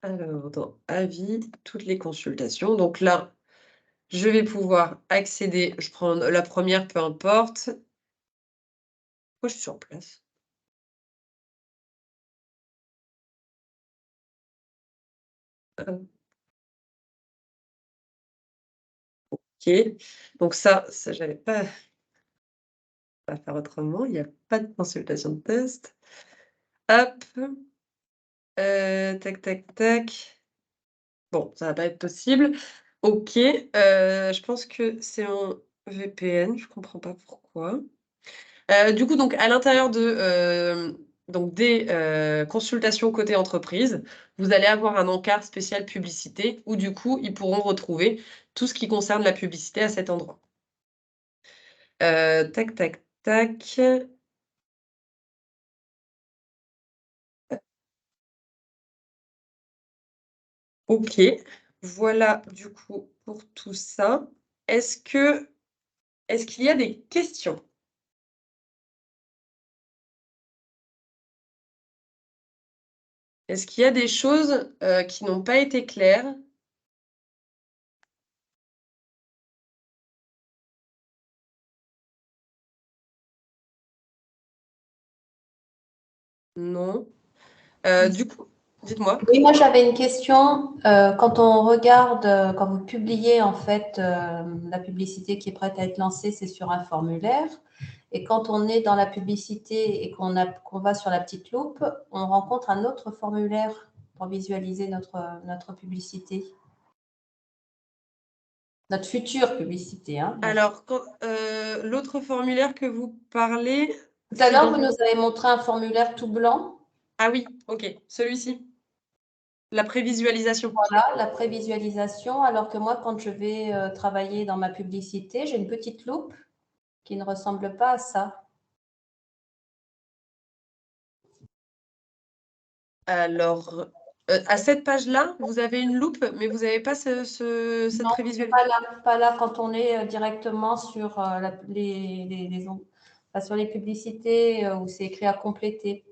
Alors, dans avis, toutes les consultations. Donc là, je vais pouvoir accéder. Je prends la première, peu importe. Moi, je suis sur place. OK. Donc ça j'avais pas à faire autrement. Il y a pas de consultation de test. Hop, tac, tac, tac. Bon, ça va pas être possible. OK, je pense que c'est un VPN, je comprends pas pourquoi. Du coup, donc à l'intérieur donc des, consultations côté entreprise, vous allez avoir un encart spécial publicité où du coup, ils pourront retrouver tout ce qui concerne la publicité à cet endroit. Tac, tac, tac. OK. Voilà du coup pour tout ça. Est-ce qu'il y a des questions? Est-ce qu'il y a des choses, qui n'ont pas été claires? Non? Du coup Dites-moi. Oui, moi j'avais une question. Quand on regarde, quand vous publiez en fait la publicité qui est prête à être lancée, c'est sur un formulaire. Et quand on est dans la publicité et qu'on va sur la petite loupe, on rencontre un autre formulaire pour visualiser notre publicité. Notre future publicité, hein, bien sûr. Alors, l'autre formulaire que vous parlez, Tout à c'est l'heure, dans... vous nous avez montré un formulaire tout blanc. Ah oui, ok, celui-ci. La prévisualisation. Voilà, la prévisualisation. Alors que moi, quand je vais travailler dans ma publicité, j'ai une petite loupe qui ne ressemble pas à ça. Alors, à cette page-là, vous avez une loupe, mais vous n'avez pas cette Non, prévisualisation. pas là quand on est directement sur, sur les publicités où c'est écrit à compléter.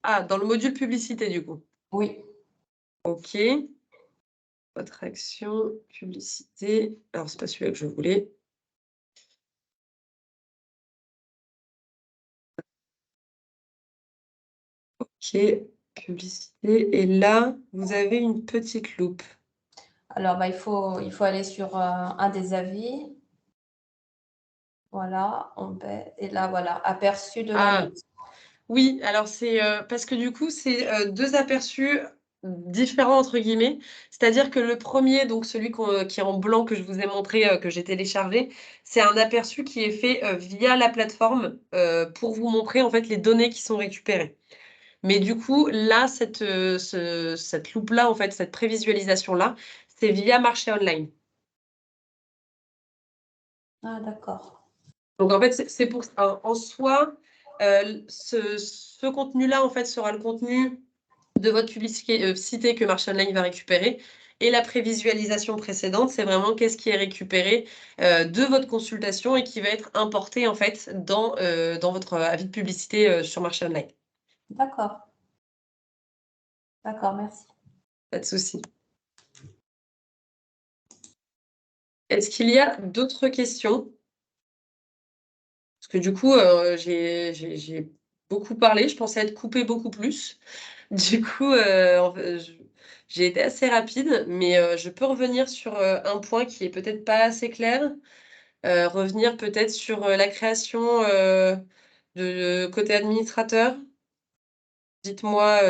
Ah, dans le module publicité, du coup. Oui. Ok. Votre action, publicité. Alors, c'est pas celui-là que je voulais. Ok, publicité. Et là, vous avez une petite loupe. Alors, il faut aller sur un des avis. Voilà, et là, voilà, aperçu de l'annonce. Oui, alors c'est parce que du coup, c'est deux aperçus différents entre guillemets. C'est-à-dire que le premier, donc celui qui est en blanc que je vous ai montré, que j'ai téléchargé, c'est un aperçu qui est fait via la plateforme pour vous montrer en fait les données qui sont récupérées. Mais du coup, là, cette loupe-là, en fait, cette prévisualisation-là, c'est via marché online. Ah, d'accord. Donc en fait, c'est pour ça. En soi, ce contenu-là, en fait, sera le contenu de votre publicité que Marché Online va récupérer. Et la prévisualisation précédente, c'est vraiment qu'est-ce qui est récupéré de votre consultation et qui va être importé en fait dans votre avis de publicité sur Marché Online. D'accord. D'accord, merci. Pas de souci. Est-ce qu'il y a d'autres questions? Parce que du coup, j'ai beaucoup parlé, je pensais être coupée beaucoup plus. Du coup, j'ai été assez rapide, mais je peux revenir sur un point qui est peut-être pas assez clair. Revenir peut-être sur la création de côté administrateur. Dites-moi.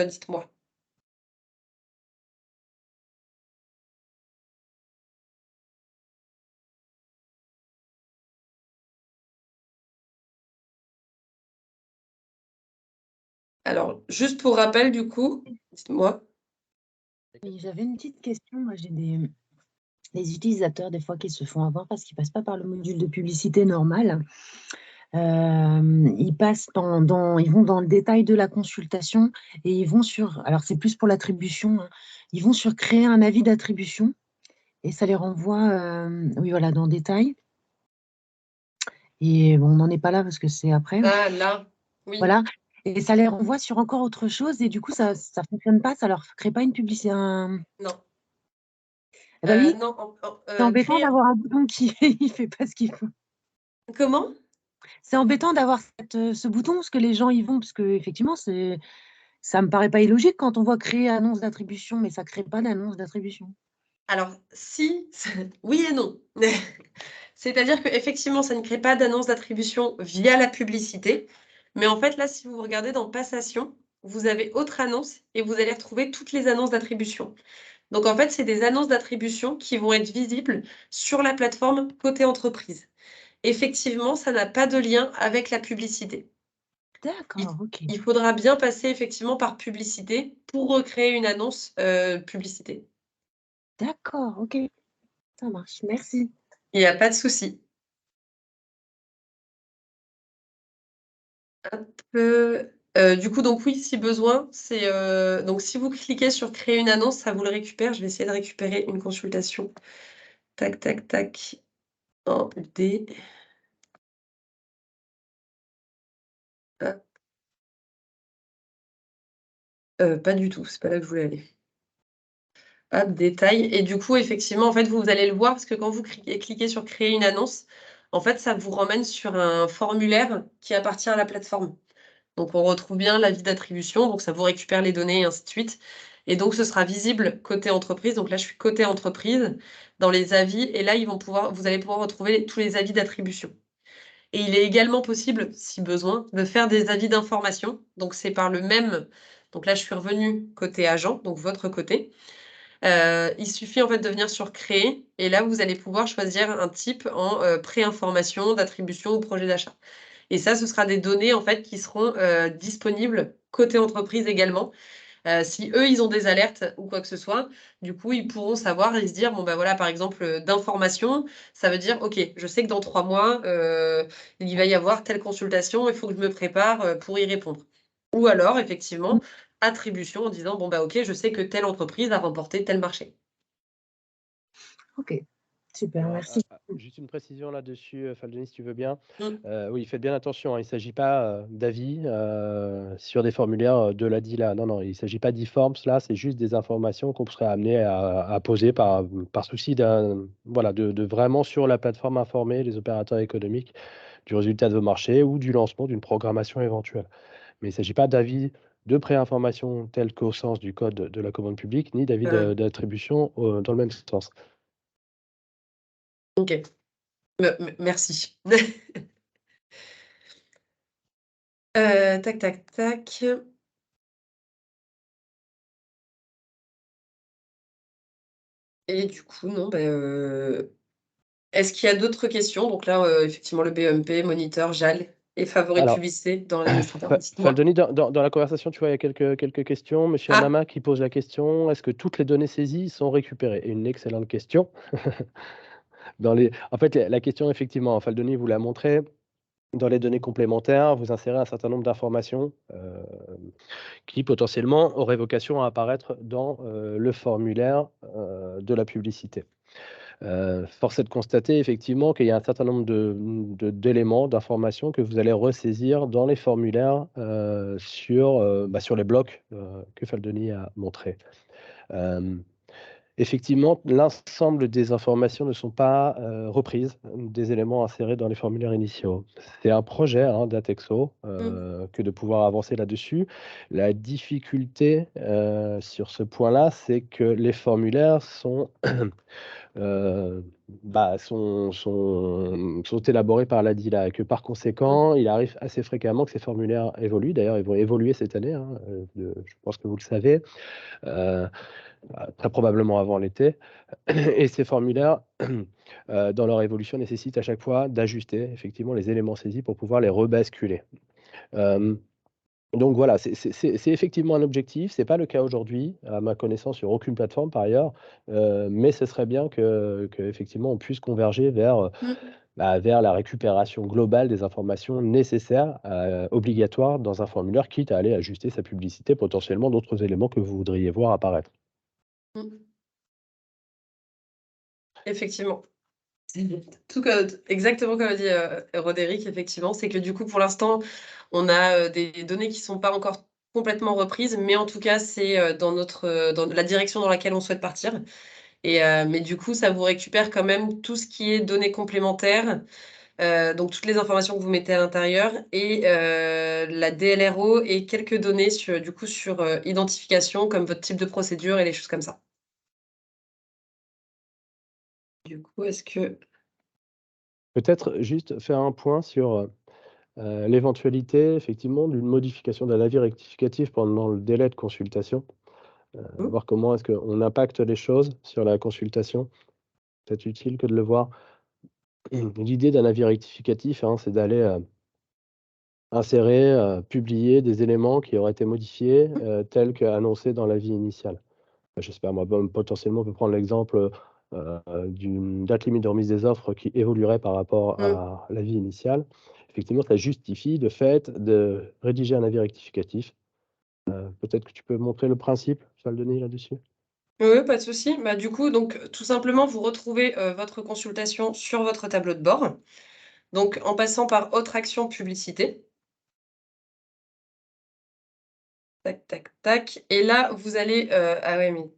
Alors, juste pour rappel, du coup, dites-moi. Oui, j'avais une petite question. Moi, j'ai des utilisateurs, des fois, qui se font avoir parce qu'ils ne passent pas par le module de publicité normal. Ils vont dans le détail de la consultation et ils vont sur, alors c'est plus pour l'attribution, hein, ils vont sur créer un avis d'attribution et ça les renvoie, oui, voilà, dans le détail. Et bon, on n'en est pas là parce que c'est après. Ah, là, oui. Voilà. Et ça les renvoie sur encore autre chose et du coup, ça ne fonctionne pas, ça leur crée pas une publicité. Non. Eh ben oui, Non, c'est embêtant créer... d'avoir un bouton qui ne fait pas ce qu'il faut. Comment? C'est embêtant d'avoir ce bouton parce que les gens y vont, parce que effectivement, ça me paraît pas illogique quand on voit créer annonce d'attribution, mais ça ne crée pas d'annonce d'attribution. Alors, si, oui et non. C'est-à-dire qu'effectivement, ça ne crée pas d'annonce d'attribution via la publicité. Mais en fait, là, si vous regardez dans Passation, vous avez autre annonce et vous allez retrouver toutes les annonces d'attribution. Donc, en fait, c'est des annonces d'attribution qui vont être visibles sur la plateforme côté entreprise. Effectivement, ça n'a pas de lien avec la publicité. D'accord, ok. Il faudra bien passer effectivement par publicité pour recréer une annonce publicité. D'accord, ok. Ça marche, merci. Il n'y a pas de souci. Du coup, donc oui, si besoin, c'est donc si vous cliquez sur créer une annonce, ça vous le récupère. Je vais essayer de récupérer une consultation. Tac, tac, tac. En D. Hop. Pas du tout, c'est pas là que je voulais aller. Hop, détail. Et du coup, effectivement, en fait, vous allez le voir parce que quand vous cliquez sur créer une annonce, en fait, ça vous ramène sur un formulaire qui appartient à la plateforme. Donc, on retrouve bien l'avis d'attribution. Donc, ça vous récupère les données et ainsi de suite. Et donc, ce sera visible côté entreprise. Donc là, je suis côté entreprise dans les avis. Et là, vous allez pouvoir retrouver tous les avis d'attribution. Et il est également possible, si besoin, de faire des avis d'information. Donc, c'est par le même. Donc là, je suis revenue côté agent, donc votre côté. Il suffit en fait de venir sur créer. Et là, vous allez pouvoir choisir un type en pré-information, d'attribution ou projet d'achat. Et ça, ce sera des données en fait qui seront disponibles côté entreprise également. Si eux, ils ont des alertes ou quoi que ce soit, du coup, ils pourront savoir et se dire, bon, bah voilà, par exemple, d'information, ça veut dire, OK, je sais que dans 3 mois, il va y avoir telle consultation, il faut que je me prépare pour y répondre. Ou alors, effectivement, attribution en disant, bon, bah OK, je sais que telle entreprise a remporté tel marché. Ok, super, Alors, merci. juste une précision là-dessus, Faldenis, si tu veux bien. Mm. Oui, faites bien attention, hein, il ne s'agit pas d'avis sur des formulaires de l'ADI là. Non, non, il ne s'agit pas d'e-forms là, c'est juste des informations qu'on serait amené à poser par souci voilà, de vraiment sur la plateforme informer les opérateurs économiques du résultat de vos marchés ou du lancement d'une programmation éventuelle. Mais il ne s'agit pas d'avis de préinformation tel qu'au sens du code de la commande publique, ni d'avis d'attribution dans le même sens. OK. Merci. Tac, tac, tac. Et du coup, non, est-ce qu'il y a d'autres questions? Donc là, effectivement, le BEMP, moniteur, JAL et favori de Alors, publicité dans l'administrateur. Dites-moi. Faldenis, dans la conversation, tu vois, il y a quelques questions. Monsieur Ah, Anama qui pose la question, est-ce que toutes les données saisies sont récupérées? Une excellente question. En fait, la question, effectivement, Faldenis vous l'a montré, dans les données complémentaires, vous insérez un certain nombre d'informations qui potentiellement auraient vocation à apparaître dans le formulaire de la publicité. Force est de constater effectivement qu'il y a un certain nombre d'éléments, d'informations que vous allez ressaisir dans les formulaires sur les blocs que Faldenis a montrés. Effectivement, l'ensemble des informations ne sont pas reprises, des éléments insérés dans les formulaires initiaux. C'est un projet d'Atexo que de pouvoir avancer là-dessus. La difficulté sur ce point-là, c'est que les formulaires sont sont élaborés par l'ADILA et que par conséquent, il arrive assez fréquemment que ces formulaires évoluent. D'ailleurs, ils vont évoluer cette année, je pense que vous le savez, très probablement avant l'été. Et ces formulaires, dans leur évolution, nécessitent à chaque fois d'ajuster effectivement les éléments saisis pour pouvoir les rebasculer. Donc voilà, c'est effectivement un objectif. C'est pas le cas aujourd'hui, à ma connaissance, sur aucune plateforme par ailleurs, mais ce serait bien qu'effectivement on puisse converger vers la récupération globale des informations nécessaires, obligatoires dans un formulaire, quitte à aller ajuster sa publicité, potentiellement d'autres éléments que vous voudriez voir apparaître. effectivement. Exactement comme a dit Roderick, effectivement, c'est que du coup, pour l'instant, on a des données qui ne sont pas encore complètement reprises, mais en tout cas, c'est dans la direction dans laquelle on souhaite partir. Mais du coup, ça vous récupère quand même tout ce qui est données complémentaires, donc toutes les informations que vous mettez à l'intérieur, et la DLRO et quelques données sur identification, comme votre type de procédure et les choses comme ça. Du coup, est-ce que... Peut-être juste faire un point sur l'éventualité, effectivement, d'une modification d'un avis rectificatif pendant le délai de consultation. Voir comment est-ce qu'on impacte les choses sur la consultation. C'est utile que de le voir. L'idée d'un avis rectificatif, c'est d'aller insérer, publier des éléments qui auraient été modifiés, tels qu'annoncés dans l'avis initial. J'espère, moi, potentiellement, on peut prendre l'exemple d'une date limite de remise des offres qui évoluerait par rapport à l'avis initial. Effectivement, ça justifie le fait de rédiger un avis rectificatif. Peut-être que tu peux montrer le principe, Denis, là-dessus? Oui, pas de souci. Du coup, donc, tout simplement, vous retrouvez votre consultation sur votre tableau de bord. Donc, en passant par autre action publicité. Tac, tac, tac. Et là, vous allez... ah ouais, mais...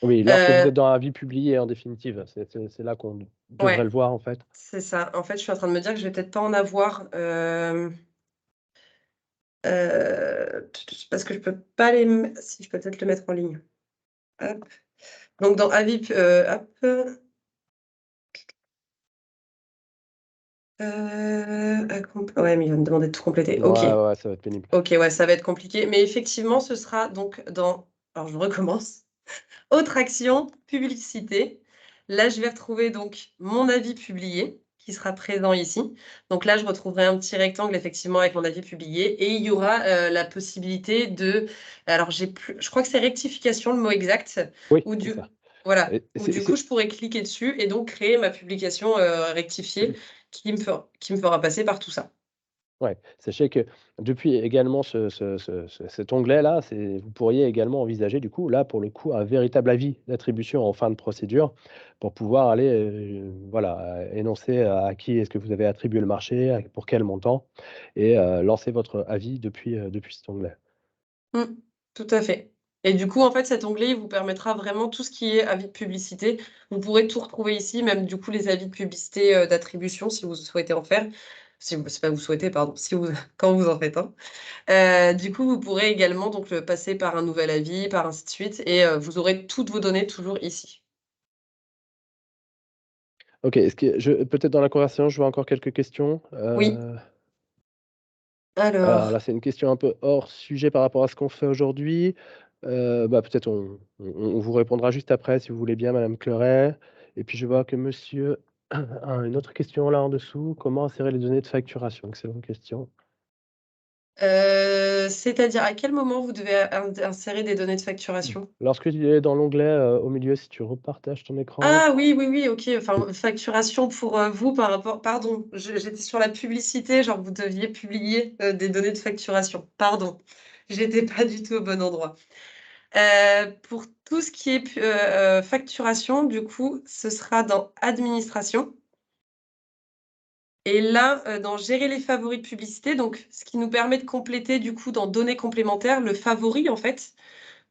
Oui, lorsque vous êtes dans un avis publié, en définitive, c'est là qu'on devrait Ouais. le voir, en fait. C'est ça. En fait, je suis en train de me dire que je vais peut-être pas en avoir. Parce que je peux pas les... Si, je peux peut-être le mettre en ligne. Hop. Donc, dans avis... hop. Ouais, mais il va me demander de tout compléter. Ouais, OK. ouais, ça va être pénible. OK, ouais, ça va être compliqué. Mais effectivement, ce sera donc dans... Alors, je recommence. Autre action, publicité. Là, je vais retrouver donc mon avis publié qui sera présent ici. Donc là, je retrouverai un petit rectangle effectivement avec mon avis publié et il y aura la possibilité de... Alors, je crois que c'est rectification le mot exact. Oui, Ou c'est du... ça. Voilà. Et Ou du coup, je pourrais cliquer dessus et donc créer ma publication rectifiée qui me fera passer par tout ça. Ouais, sachez que depuis également cet onglet-là, vous pourriez également envisager du coup, là, pour le coup, un véritable avis d'attribution en fin de procédure pour pouvoir aller, voilà, énoncer à qui est-ce que vous avez attribué le marché, pour quel montant et lancer votre avis depuis cet onglet. Mmh, tout à fait. Et du coup, en fait, cet onglet, il vous permettra vraiment tout ce qui est avis de publicité. Vous pourrez tout retrouver ici, même du coup les avis de publicité, d'attribution si vous souhaitez en faire. Si vous c'est pas vous souhaitez, pardon, si vous quand vous en faites un. Du coup, vous pourrez également donc le passer par un nouvel avis, par ainsi de suite et vous aurez toutes vos données toujours ici. OK, est-ce que peut-être dans la conversation, je vois encore quelques questions. Oui, Alors alors, là, c'est une question un peu hors sujet par rapport à ce qu'on fait aujourd'hui. Bah, peut-être on vous répondra juste après si vous voulez bien, madame Clairet. Et puis je vois que monsieur a une autre question là en dessous. Comment insérer les données de facturation? Excellente question. c'est-à-dire à quel moment vous devez insérer des données de facturation? Lorsque tu es dans l'onglet, au milieu, si tu repartages ton écran. Ah oui, oui, oui, OK, enfin, facturation pour, vous par rapport pardon, j'étais sur la publicité, genre vous deviez publier, des données de facturation. Pardon, j'étais pas du tout au bon endroit. Pour tout ce qui est facturation, du coup, ce sera dans administration et là, dans gérer les favoris de publicité, donc ce qui nous permet de compléter, du coup, dans données complémentaires, le favori, en fait.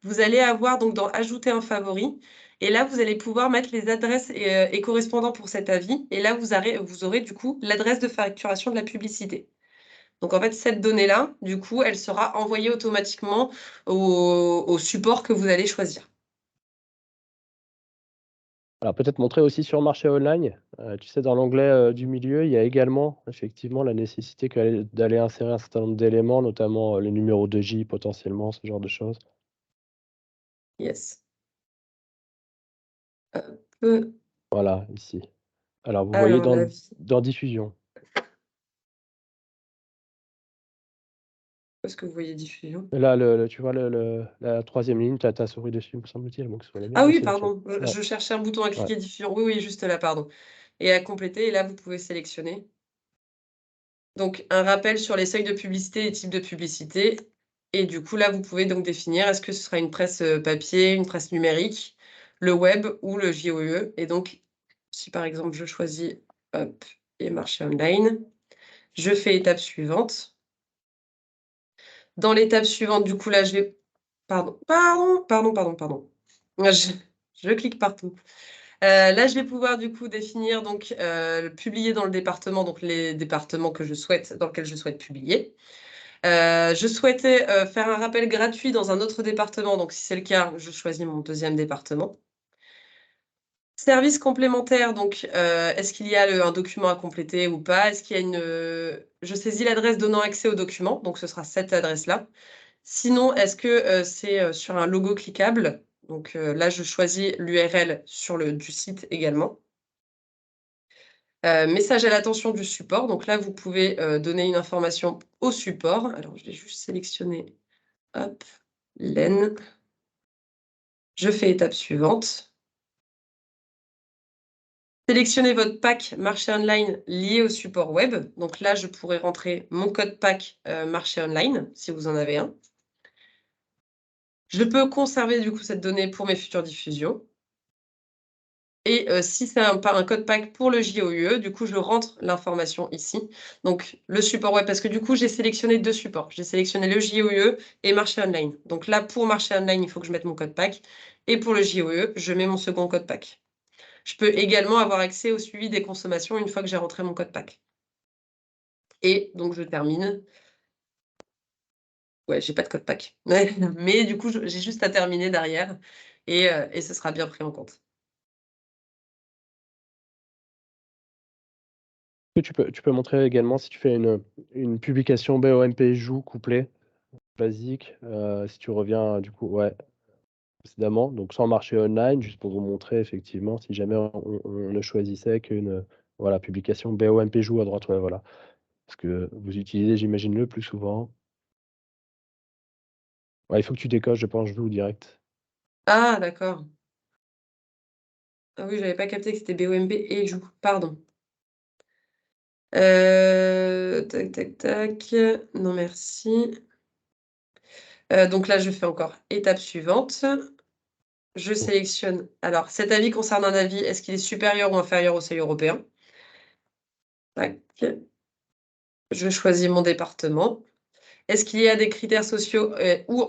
Vous allez avoir donc dans ajouter un favori et là, vous allez pouvoir mettre les adresses et correspondants pour cet avis et là, vous aurez du coup l'adresse de facturation de la publicité. Donc en fait, cette donnée-là, du coup, elle sera envoyée automatiquement au support que vous allez choisir. Alors peut-être montrer aussi sur le marché online, tu sais dans l'onglet, du milieu, il y a également effectivement la nécessité d'aller insérer un certain nombre d'éléments, notamment, les numéros de J potentiellement, ce genre de choses. Yes. Hop, Voilà, ici. Alors vous voyez alors dans l'avis, dans diffusion. où est-ce que vous voyez diffusion? Là, tu vois la 3e ligne, tu as ta souris dessus, me semble-t-il, donc que ce soit la mienne. Ah Oui, oui, c'est la tienne. pardon, Ouais, je cherchais un bouton à ouais. cliquer diffusion. Oui, oui, juste là, pardon et à compléter et là, vous pouvez sélectionner. Donc, un rappel sur les seuils de publicité et types de publicité. Et du coup, là, vous pouvez donc définir est-ce que ce sera une presse papier, une presse numérique, le web ou le JOE. Et donc, si par exemple, je choisis hop, et marché online, je fais étape suivante. Dans l'étape suivante, du coup, là, je vais... Pardon. Je clique partout. Là, je vais pouvoir du coup définir donc publier dans le département, donc les départements que je souhaite, dans lesquels je souhaite publier. Je souhaitais faire un rappel gratuit dans un autre département, donc si c'est le cas, je choisis mon deuxième département. Service complémentaire, donc est-ce qu'il y a un document à compléter ou pas? Est-ce qu'il y a je saisis l'adresse donnant accès au document, donc ce sera cette adresse-là. Sinon, est-ce que c'est sur un logo cliquable? Donc là, je choisis l'URL du site également. Message à l'attention du support. Donc là, vous pouvez donner une information au support. Alors, je vais juste sélectionner, hop, l'N. Je fais étape suivante. Sélectionnez votre pack marché online lié au support web. Donc là, je pourrais rentrer mon code pack marché online, si vous en avez un. Je peux conserver du coup cette donnée pour mes futures diffusions. Et si c'est un code pack pour le JOUE, du coup, je rentre l'information ici. Donc, le support web, parce que du coup, j'ai sélectionné 2 supports. J'ai sélectionné le JOUE et marché online. Donc là, pour marché online, il faut que je mette mon code pack. Et pour le JOUE, je mets mon second code pack. Je peux également avoir accès au suivi des consommations une fois que j'ai rentré mon code pack. Et donc, je termine. ouais, j'ai pas de code PAC. Mais du coup, j'ai juste à terminer derrière et ce sera bien pris en compte. Tu peux montrer également si tu fais une publication BOMP joue couplée, basique, si tu reviens du coup, ouais, précédemment, donc sans marché online, juste pour vous montrer effectivement si jamais on ne choisissait qu'une voilà, publication BOMP joue à droite, ouais, voilà. Ce que vous utilisez, j'imagine, le plus souvent. Ouais, il faut que tu décoches, je pense, joue direct. Ah d'accord. Ah oui, j'avais pas capté que c'était BOMP et joue, pardon. Tac, tac, tac. Non merci. Donc là, je fais encore étape suivante. Je sélectionne alors cet avis concerne un avis, est-ce qu'il est supérieur ou inférieur au seuil européen? Tac. Je choisis mon département. Est-ce qu'il y a des critères sociaux, ou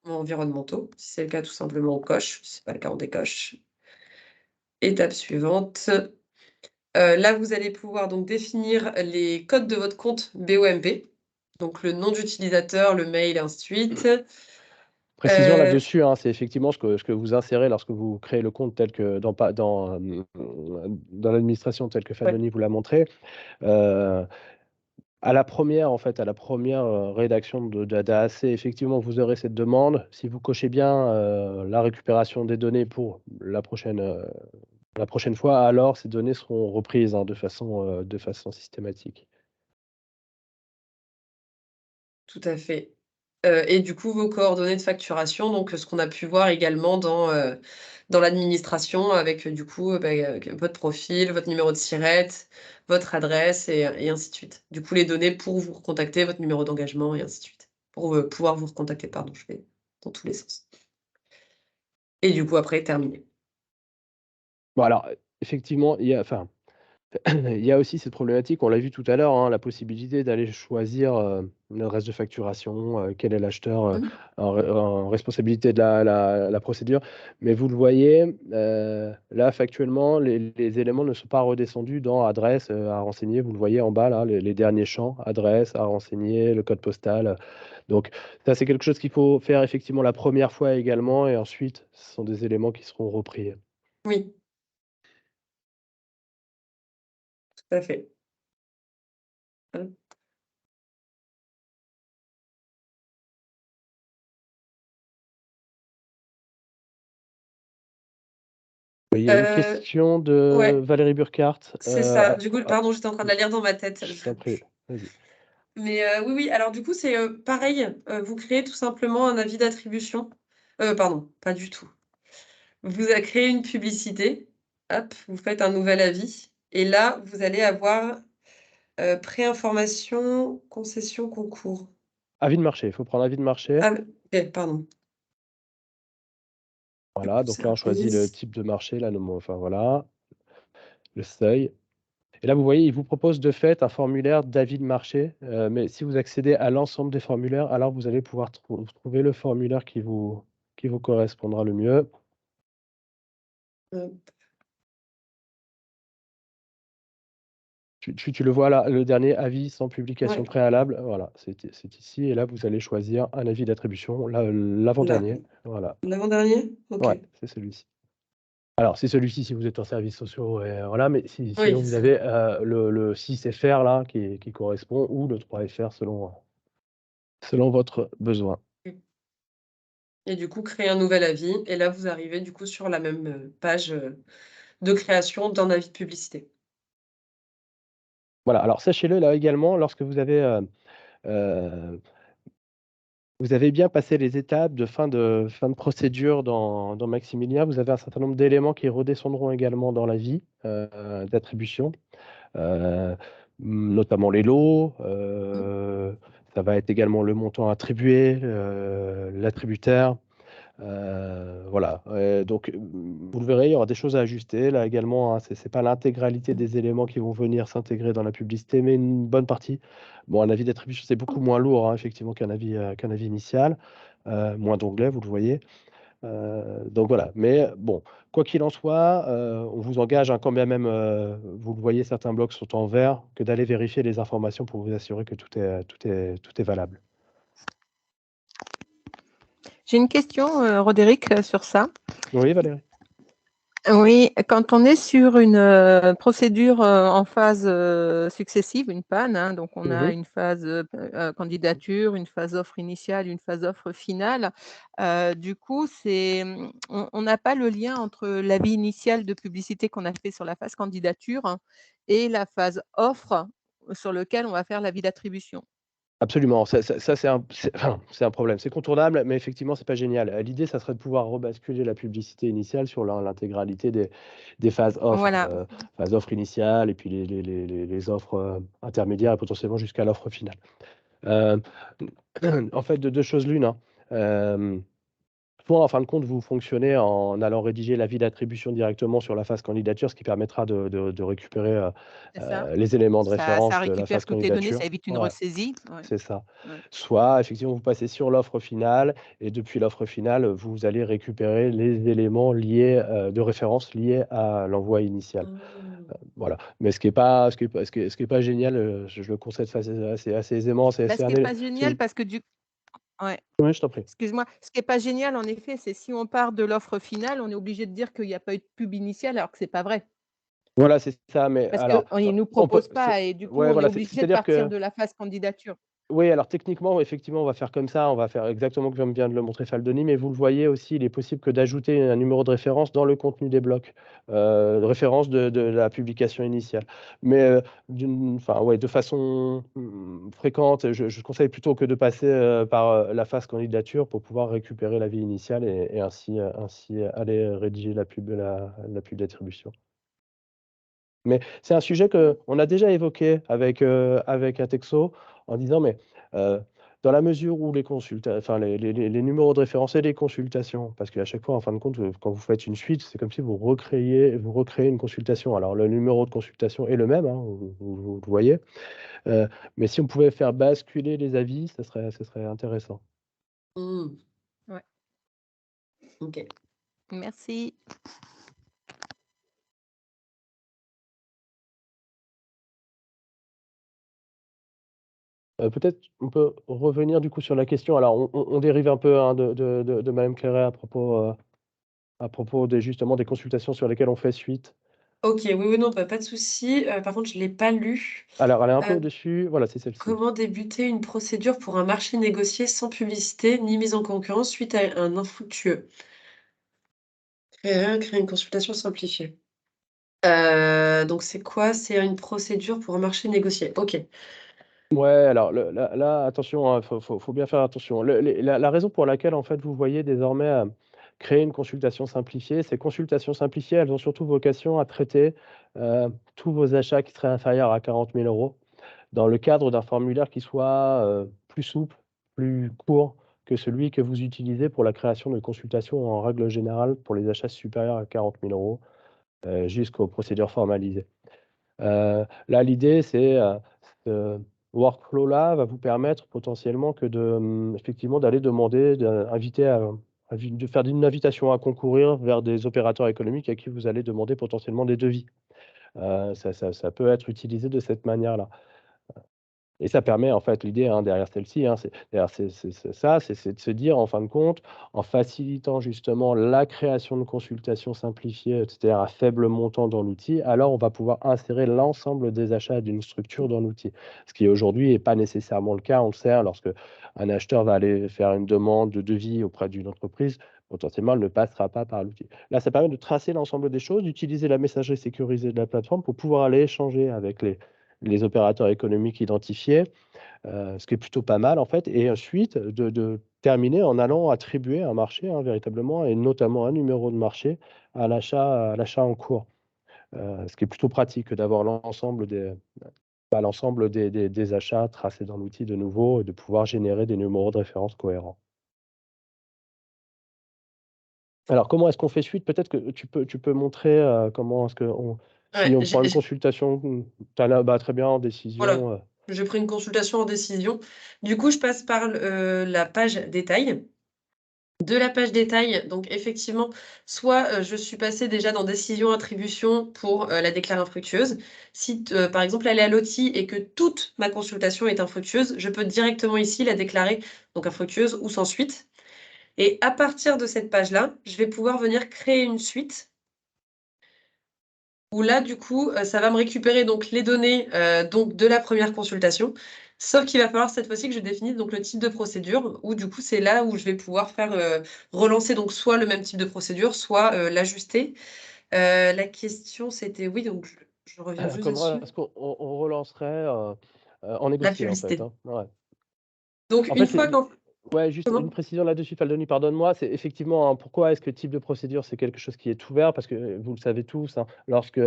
environnementaux? Si c'est le cas, tout simplement, on coche. Si c'est pas le cas, on décoche. Étape suivante. Là, vous allez pouvoir donc définir les codes de votre compte BOMP, donc le nom d'utilisateur, le mail et ainsi de suite. Précision là-dessus, hein, c'est effectivement ce que vous insérez lorsque vous créez le compte tel que dans l'administration telle que Fanny vous l'a montré. À la première, en fait, rédaction d'AAC, effectivement, vous aurez cette demande. Si vous cochez bien, la récupération des données pour la prochaine fois, alors ces données seront reprises, hein, de façon systématique. Tout à fait. Et du coup, vos coordonnées de facturation, donc ce qu'on a pu voir également dans l'administration avec, du coup, votre profil, votre numéro de SIRET, votre adresse et ainsi de suite. Du coup, les données pour vous recontacter, votre numéro d'engagement et ainsi de suite. Pour, pouvoir vous recontacter, pardon, je vais dans tous les sens. Et du coup, après, terminé. Bon alors, effectivement, il y a aussi cette problématique, on l'a vu tout à l'heure, hein, la possibilité d'aller choisir, une adresse de facturation, quel est l'acheteur, Mmh. en responsabilité de la procédure. Mais vous le voyez, là, factuellement, les éléments ne sont pas redescendus dans adresse, à renseigner. Vous le voyez en bas là, les derniers champs, adresse à renseigner, le code postal. Donc ça, c'est quelque chose qu'il faut faire effectivement la première fois également et ensuite, ce sont des éléments qui seront repris. Oui, tout à fait. Hop. Il y a une question de Ouais. Valérie Burkhardt. C'est ça. Du coup, pardon, j'étais en train de la lire dans ma tête. Je t'en prie, vas-y. Mais oui, oui, alors du coup, c'est, pareil, vous créez tout simplement un avis d'attribution. Pardon, pas du tout. Vous a créé une publicité, hop, vous faites un nouvel avis et là, vous allez avoir, préinformation, concession, concours. Avis de marché, il faut prendre avis de marché. Ah, OK, pardon. Du Voilà, coup, donc là, on choisit le service. type de marché, là, enfin voilà, le seuil. Et là, vous voyez, il vous propose de fait un formulaire d'avis de marché, mais si vous accédez à l'ensemble des formulaires, alors vous allez pouvoir trouver le formulaire qui vous correspondra le mieux. Hop, Tu le vois là, le dernier avis sans publication ouais, préalable, voilà, c'est ici et là, vous allez choisir un avis d'attribution, là, l'avant-dernier, voilà. l'avant-dernier? OK. Ouais, c'est celui-ci. Alors, c'est celui-ci si vous êtes en services sociaux et voilà, mais sinon Oui, vous avez, le 6FR là qui correspond ou le 3FR selon votre besoin. et du coup, créer un nouvel avis et là, vous arrivez du coup sur la même, page, de création d'un avis de publicité. Voilà, alors sachez-le là également, lorsque vous avez bien passé les étapes de fin de procédure dans Maximilien, vous avez un certain nombre d'éléments qui redescendront également dans l'avis, d'attribution, heu, notamment les lots, Mmh. ça va être également le montant attribué, l'attributaire. Voilà, donc vous le verrez, il y aura des choses à ajuster là également, hein. C'est pas l'intégralité des éléments qui vont venir s'intégrer dans la publicité, mais une bonne partie. Bon, un avis d'attribution, c'est beaucoup moins lourd, hein, effectivement qu'un avis initial, moins d'onglets, vous le voyez. Donc voilà, mais bon, quoi qu'il en soit, on vous engage, hein, quand bien même, vous le voyez, certains blocs sont en vert, que d'aller vérifier les informations pour vous assurer que tout est valable. J'ai une question, Roderick, sur ça. Oui, Valérie. Oui, quand on est sur une procédure en phase successive, une panne, hein, donc on a une phase candidature, une phase offre initiale, une phase offre finale. Du coup, on n'a pas le lien entre l'avis initial de publicité qu'on a fait sur la phase candidature et la phase offre sur lequel on va faire l'avis d'attribution. Absolument, ça c'est un problème. C'est contournable, mais effectivement, c'est pas génial. L'idée, ça serait de pouvoir rebasculer la publicité initiale sur l'intégralité des phases Voilà. phase offre initiale et puis les offres, intermédiaires et potentiellement jusqu'à l'offre finale. En fait, de 2 choses l'une, hein. Soit en fin de compte, vous fonctionnez en allant rédiger l'avis d'attribution directement sur la phase candidature, ce qui permettra de récupérer, C'est ça. les éléments de Ça référence de la récupère phase toutes les données, candidature. ça évite une Ouais. ressaisie. Ouais. C'est ça. Ouais. Soit effectivement, vous passez sur l'offre finale et depuis l'offre finale, vous allez récupérer les éléments liés, de référence liés à l'envoi initial. Voilà. Mais ce qui est pas génial, je le concède assez aisément, c'est Ce un qui est élé pas c'est génial une parce que ouais, ouais, je t'en prie. excuse-moi. Ce qui est pas génial en effet, c'est si on part de l'offre finale, on est obligé de dire qu'il y a pas eu de pub initiale alors que c'est pas vrai. Voilà, c'est ça, mais Parce alors, qu'ils nous on peut proposent pas et du coup, ouais, on est voilà, obligé de c'est-à-dire partir que de la phase candidature. oui, alors techniquement, effectivement, on va faire comme ça, on va faire exactement comme vient de le montrer Faldoni, mais vous le voyez aussi, il est possible que d'ajouter un numéro de référence dans le contenu des blocs, de référence de la publication initiale. Mais, enfin, ouais, de façon, fréquente, je conseille plutôt que de passer, par, la phase candidature pour pouvoir récupérer l'avis initial et ainsi aller rédiger la pub d'attribution. Mais c'est un sujet qu'on a déjà évoqué avec Atexo en disant: «Mais, dans la mesure où les numéros de référence et les consultations» parce qu'à chaque fois, en fin de compte, quand vous faites une suite, c'est comme si vous recréez une consultation. Alors le numéro de consultation est le même, hein, vous le voyez, heu, mais si on pouvait faire basculer les avis, ça serait intéressant. Mmh. Ouais. OK. Merci. Peut-être on peut revenir du coup sur la question. Alors on dérive un peu, hein, de madame Clairet à propos des justement des consultations sur lesquelles on fait suite. OK, oui, oui, non, bah, pas de souci. Par contre, je l'ai pas lu. Alors elle est un peu Heu, au-dessus, voilà, c'est celle-ci. Comment débuter une procédure pour un marché négocié sans publicité ni mise en concurrence suite à un infructueux? Créer une consultation simplifiée. Donc c'est quoi? C'est une procédure pour un marché négocié. OK. Ouais, alors là attention, hein, faut bien faire attention. La raison pour laquelle en fait vous voyez désormais, créer une consultation simplifiée, ces consultations simplifiées, elles ont surtout vocation à traiter, tous vos achats qui seraient inférieurs à 40 000 € dans le cadre d'un formulaire qui soit, plus souple, plus court que celui que vous utilisez pour la création de consultations en règle générale pour les achats supérieurs à 40 000 €, jusqu'aux procédures formalisées. Là, l'idée, c'est, ce workflow-là va vous permettre potentiellement que effectivement d'aller demander, d'inviter de faire une invitation à concourir vers des opérateurs économiques à qui vous allez demander potentiellement des devis. Ça peut être utilisé de cette manière-là. Et ça permet en fait l'idée, hein, derrière celle-ci, hein, c'est de se dire en fin de compte, en facilitant justement la création de consultations simplifiées, c'est-à-dire à faible montant dans l'outil, alors on va pouvoir insérer l'ensemble des achats d'une structure dans l'outil. Ce qui aujourd'hui est pas nécessairement le cas, on le sait, hein, lorsque un acheteur va aller faire une demande de devis auprès d'une entreprise, potentiellement elle ne passera pas par l'outil. Là, ça permet de tracer l'ensemble des choses, d'utiliser la messagerie sécurisée de la plateforme pour pouvoir aller échanger avec les opérateurs économiques identifiés, ce qui est plutôt pas mal en fait et ensuite de terminer en allant attribuer un marché, hein, véritablement et notamment un numéro de marché à l'achat en cours. Ce qui est plutôt pratique que d'avoir l'ensemble des achats tracés dans l'outil de nouveau et de pouvoir générer des numéros de référence cohérents. Alors comment est-ce qu'on fait suite? Peut-être que tu peux montrer, comment est-ce qu'on si Ouais, on prend une consultation, tu as bah, très bien en voilà, décision, j'ai pris une consultation en décision. Du coup, je passe par la page détail. De la page détail, donc effectivement, soit, je suis passée déjà dans décision attribution pour, la déclare infructueuse. Si par exemple, elle est à l'OTI et que toute ma consultation est infructueuse, je peux directement ici la déclarer donc infructueuse ou sans suite. Et à partir de cette page-là, je vais pouvoir venir créer une suite où là, du coup, ça va me récupérer donc les données donc de la première consultation. Sauf qu'il va falloir cette fois-ci que je définisse donc le type de procédure, où du coup, c'est là où je vais pouvoir faire relancer donc soit le même type de procédure, soit l'ajuster. La question, c'était oui, donc je reviens juste Comment dessus. est-ce qu'on relancerait en La négocié, en fait, publicité. hein? Ouais. Donc En une fait, fois qu'on... ouais, juste une Comment? précision là-dessus, Faldoni, pardonne-moi. C'est effectivement, hein, pourquoi est-ce que type de procédure, c'est quelque chose qui est ouvert? Parce que vous le savez tous, hein, lorsque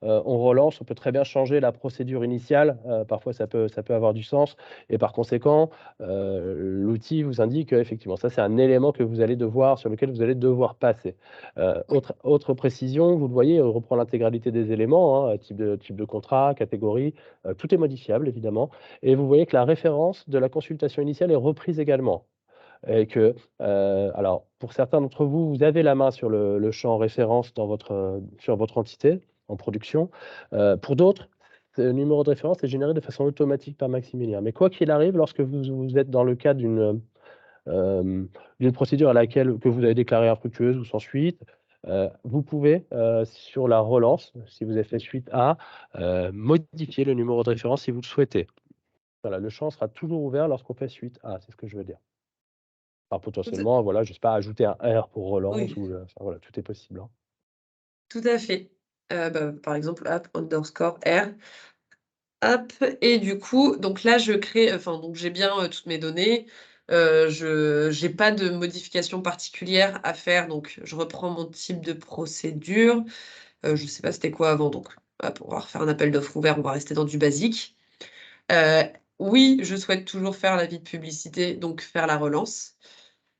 on relance, on peut très bien changer la procédure initiale. Parfois, ça peut avoir du sens. Et par conséquent, l'outil vous indique qu'effectivement, ça, c'est un élément que vous allez devoir, sur lequel vous allez devoir passer. Oui. Autre précision, vous le voyez, on reprend l'intégralité des éléments, hein, type de contrat, catégorie, tout est modifiable, évidemment. Et vous voyez que la référence de la consultation initiale est reprise également. Et que, alors, pour certains d'entre vous, vous avez la main sur le champ référence sur votre entité en production. Pour d'autres, ce numéro de référence est généré de façon automatique par Maximilien. Mais quoi qu'il arrive, lorsque vous êtes dans le cadre d'une procédure à laquelle que vous avez déclarée infructueuse ou sans suite, vous pouvez, sur la relance, si vous avez fait suite à, modifier le numéro de référence si vous le souhaitez. Voilà, le champ sera toujours ouvert lorsqu'on fait suite à, c'est ce que je veux dire. Enfin, Tout à, potentiellement, voilà, je sais pas, ajouter un R pour relance oui, ou enfin, voilà, tout est possible, hein. tout à fait. Par exemple, app underscore R. App, et du coup, donc là, je crée, enfin, donc j'ai bien toutes mes données. Je n'ai pas de modification particulière à faire, donc je reprends mon type de procédure. Je ne sais pas c'était quoi avant, donc hop, on va refaire un appel d'offres ouvert, on va rester dans du basique. Euh, oui, je souhaite toujours faire l'avis de publicité, donc faire la relance.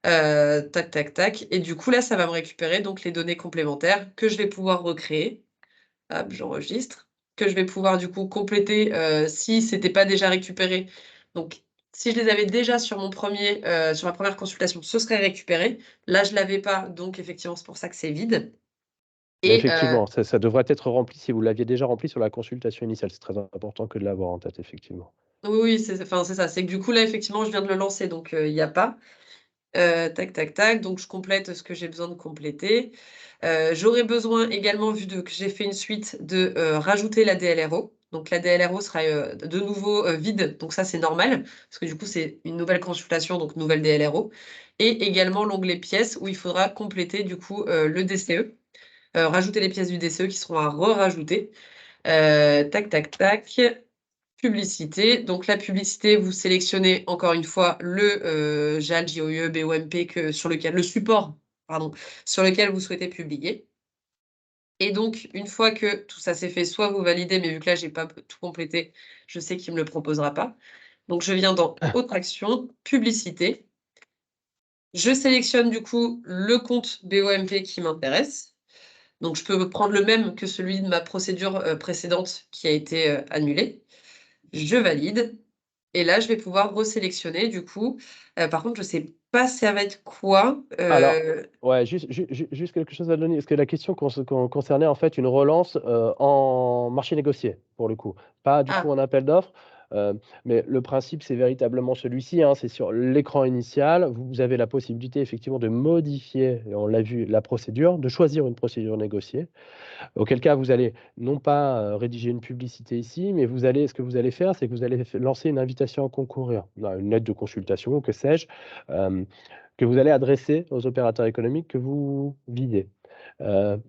Tac, tac, tac. Et du coup, là, ça va me récupérer donc les données complémentaires que je vais pouvoir recréer. Hop, j'enregistre. Que je vais pouvoir du coup compléter si c'était pas déjà récupéré. Donc, si je les avais déjà sur sur ma première consultation, ce serait récupéré. Là, je l'avais pas, donc effectivement, c'est pour ça que c'est vide. Mais Et effectivement, ça devrait être rempli si vous l'aviez déjà rempli sur la consultation initiale. C'est très important que de l'avoir en tête, effectivement. oui, oui, enfin, c'est ça. C'est que du coup, là, effectivement, je viens de le lancer, donc il n'y a pas. Tac, tac, tac. Donc, je complète ce que j'ai besoin de compléter. J'aurais besoin également, que j'ai fait une suite, de rajouter la DLRO. Donc, la DLRO sera de nouveau vide. Donc, ça, c'est normal, parce que du coup, c'est une nouvelle consultation, donc nouvelle DLRO. Et également l'onglet pièces, où il faudra compléter du coup le DCE. Rajouter les pièces du DCE qui seront à re-rajouter. Tac, tac, tac. Publicité. Donc la publicité, vous sélectionnez encore une fois le JAL, JOE, BOMP le support, pardon, sur lequel vous souhaitez publier. Et donc, une fois que tout ça c'est fait, soit vous validez, mais vu que là, j'ai pas tout complété, je sais qu'il me le proposera pas. Donc, je viens dans Autre action, publicité. Je sélectionne du coup le compte BOMP qui m'intéresse. Donc, je peux prendre le même que celui de ma procédure précédente qui a été annulée. Je valide. Et là, je vais pouvoir resélectionner du coup. Par contre, je sais pas ça va être quoi. Alors, ouais, juste quelque chose à donner. Parce que la question concernait en fait une relance en marché négocié, pour le coup. Pas du tout Ah, en appel d'offres. Mais le principe, c'est véritablement celui-ci, hein, c'est sur l'écran initial. Vous avez la possibilité effectivement de modifier, et on l'a vu, la procédure, de choisir une procédure négociée. Auquel cas, vous allez non pas rédiger une publicité ici, mais ce que vous allez faire, c'est que vous allez lancer une invitation à concourir, une lettre de consultation, que sais-je, que vous allez adresser aux opérateurs économiques que vous visez.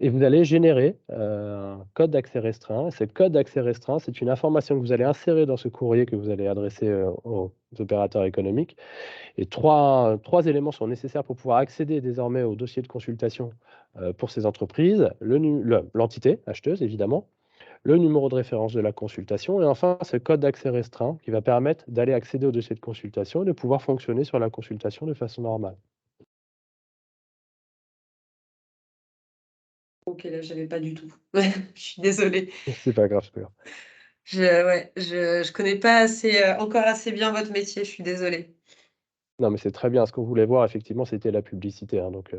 Et vous allez générer un code d'accès restreint. Ce code d'accès restreint, c'est une information que vous allez insérer dans ce courrier que vous allez adresser aux opérateurs économiques. Et trois éléments sont nécessaires pour pouvoir accéder désormais au dossier de consultation pour ces entreprises. L'entité acheteuse, évidemment, le numéro de référence de la consultation et enfin ce code d'accès restreint qui va permettre d'aller accéder au dossier de consultation et de pouvoir fonctionner sur la consultation de façon normale. ok, là, j'avais pas du tout. Je suis désolée. C'est pas grave, c'est pas grave. Ouais, je connais pas assez, encore assez bien votre métier, je suis désolée. Non, mais c'est très bien. Ce qu'on voulait voir, effectivement, c'était la publicité, hein, donc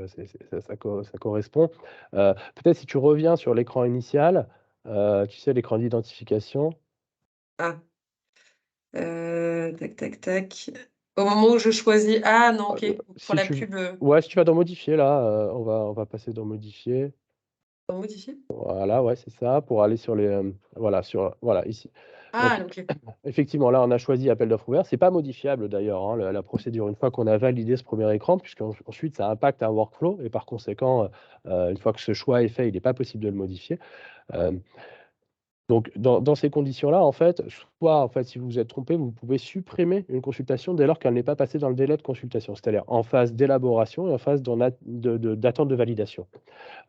ça correspond. Peut-être si tu reviens sur l'écran initial, tu sais, l'écran d'identification. Ah, tac, tac, tac. Au moment où je choisis. Ah non, ok. Pour Si la tu pub, ouais, si tu vas dans modifier là, on va passer dans modifier. modifier. Voilà, ouais, c'est ça, pour aller sur les, voilà, ici. Ah, Donc ok. effectivement, là, on a choisi appel d'offres ouvert. C'est pas modifiable d'ailleurs, hein, la procédure, une fois qu'on a validé ce premier écran, puisqu'ensuite ça impacte un workflow et par conséquent, une fois que ce choix est fait, il n'est pas possible de le modifier. Donc dans ces conditions-là, en fait, soit en fait, si vous vous êtes trompé, vous pouvez supprimer une consultation dès lors qu'elle n'est pas passée dans le délai de consultation, c'est-à-dire en phase d'élaboration et en phase d'attente de validation.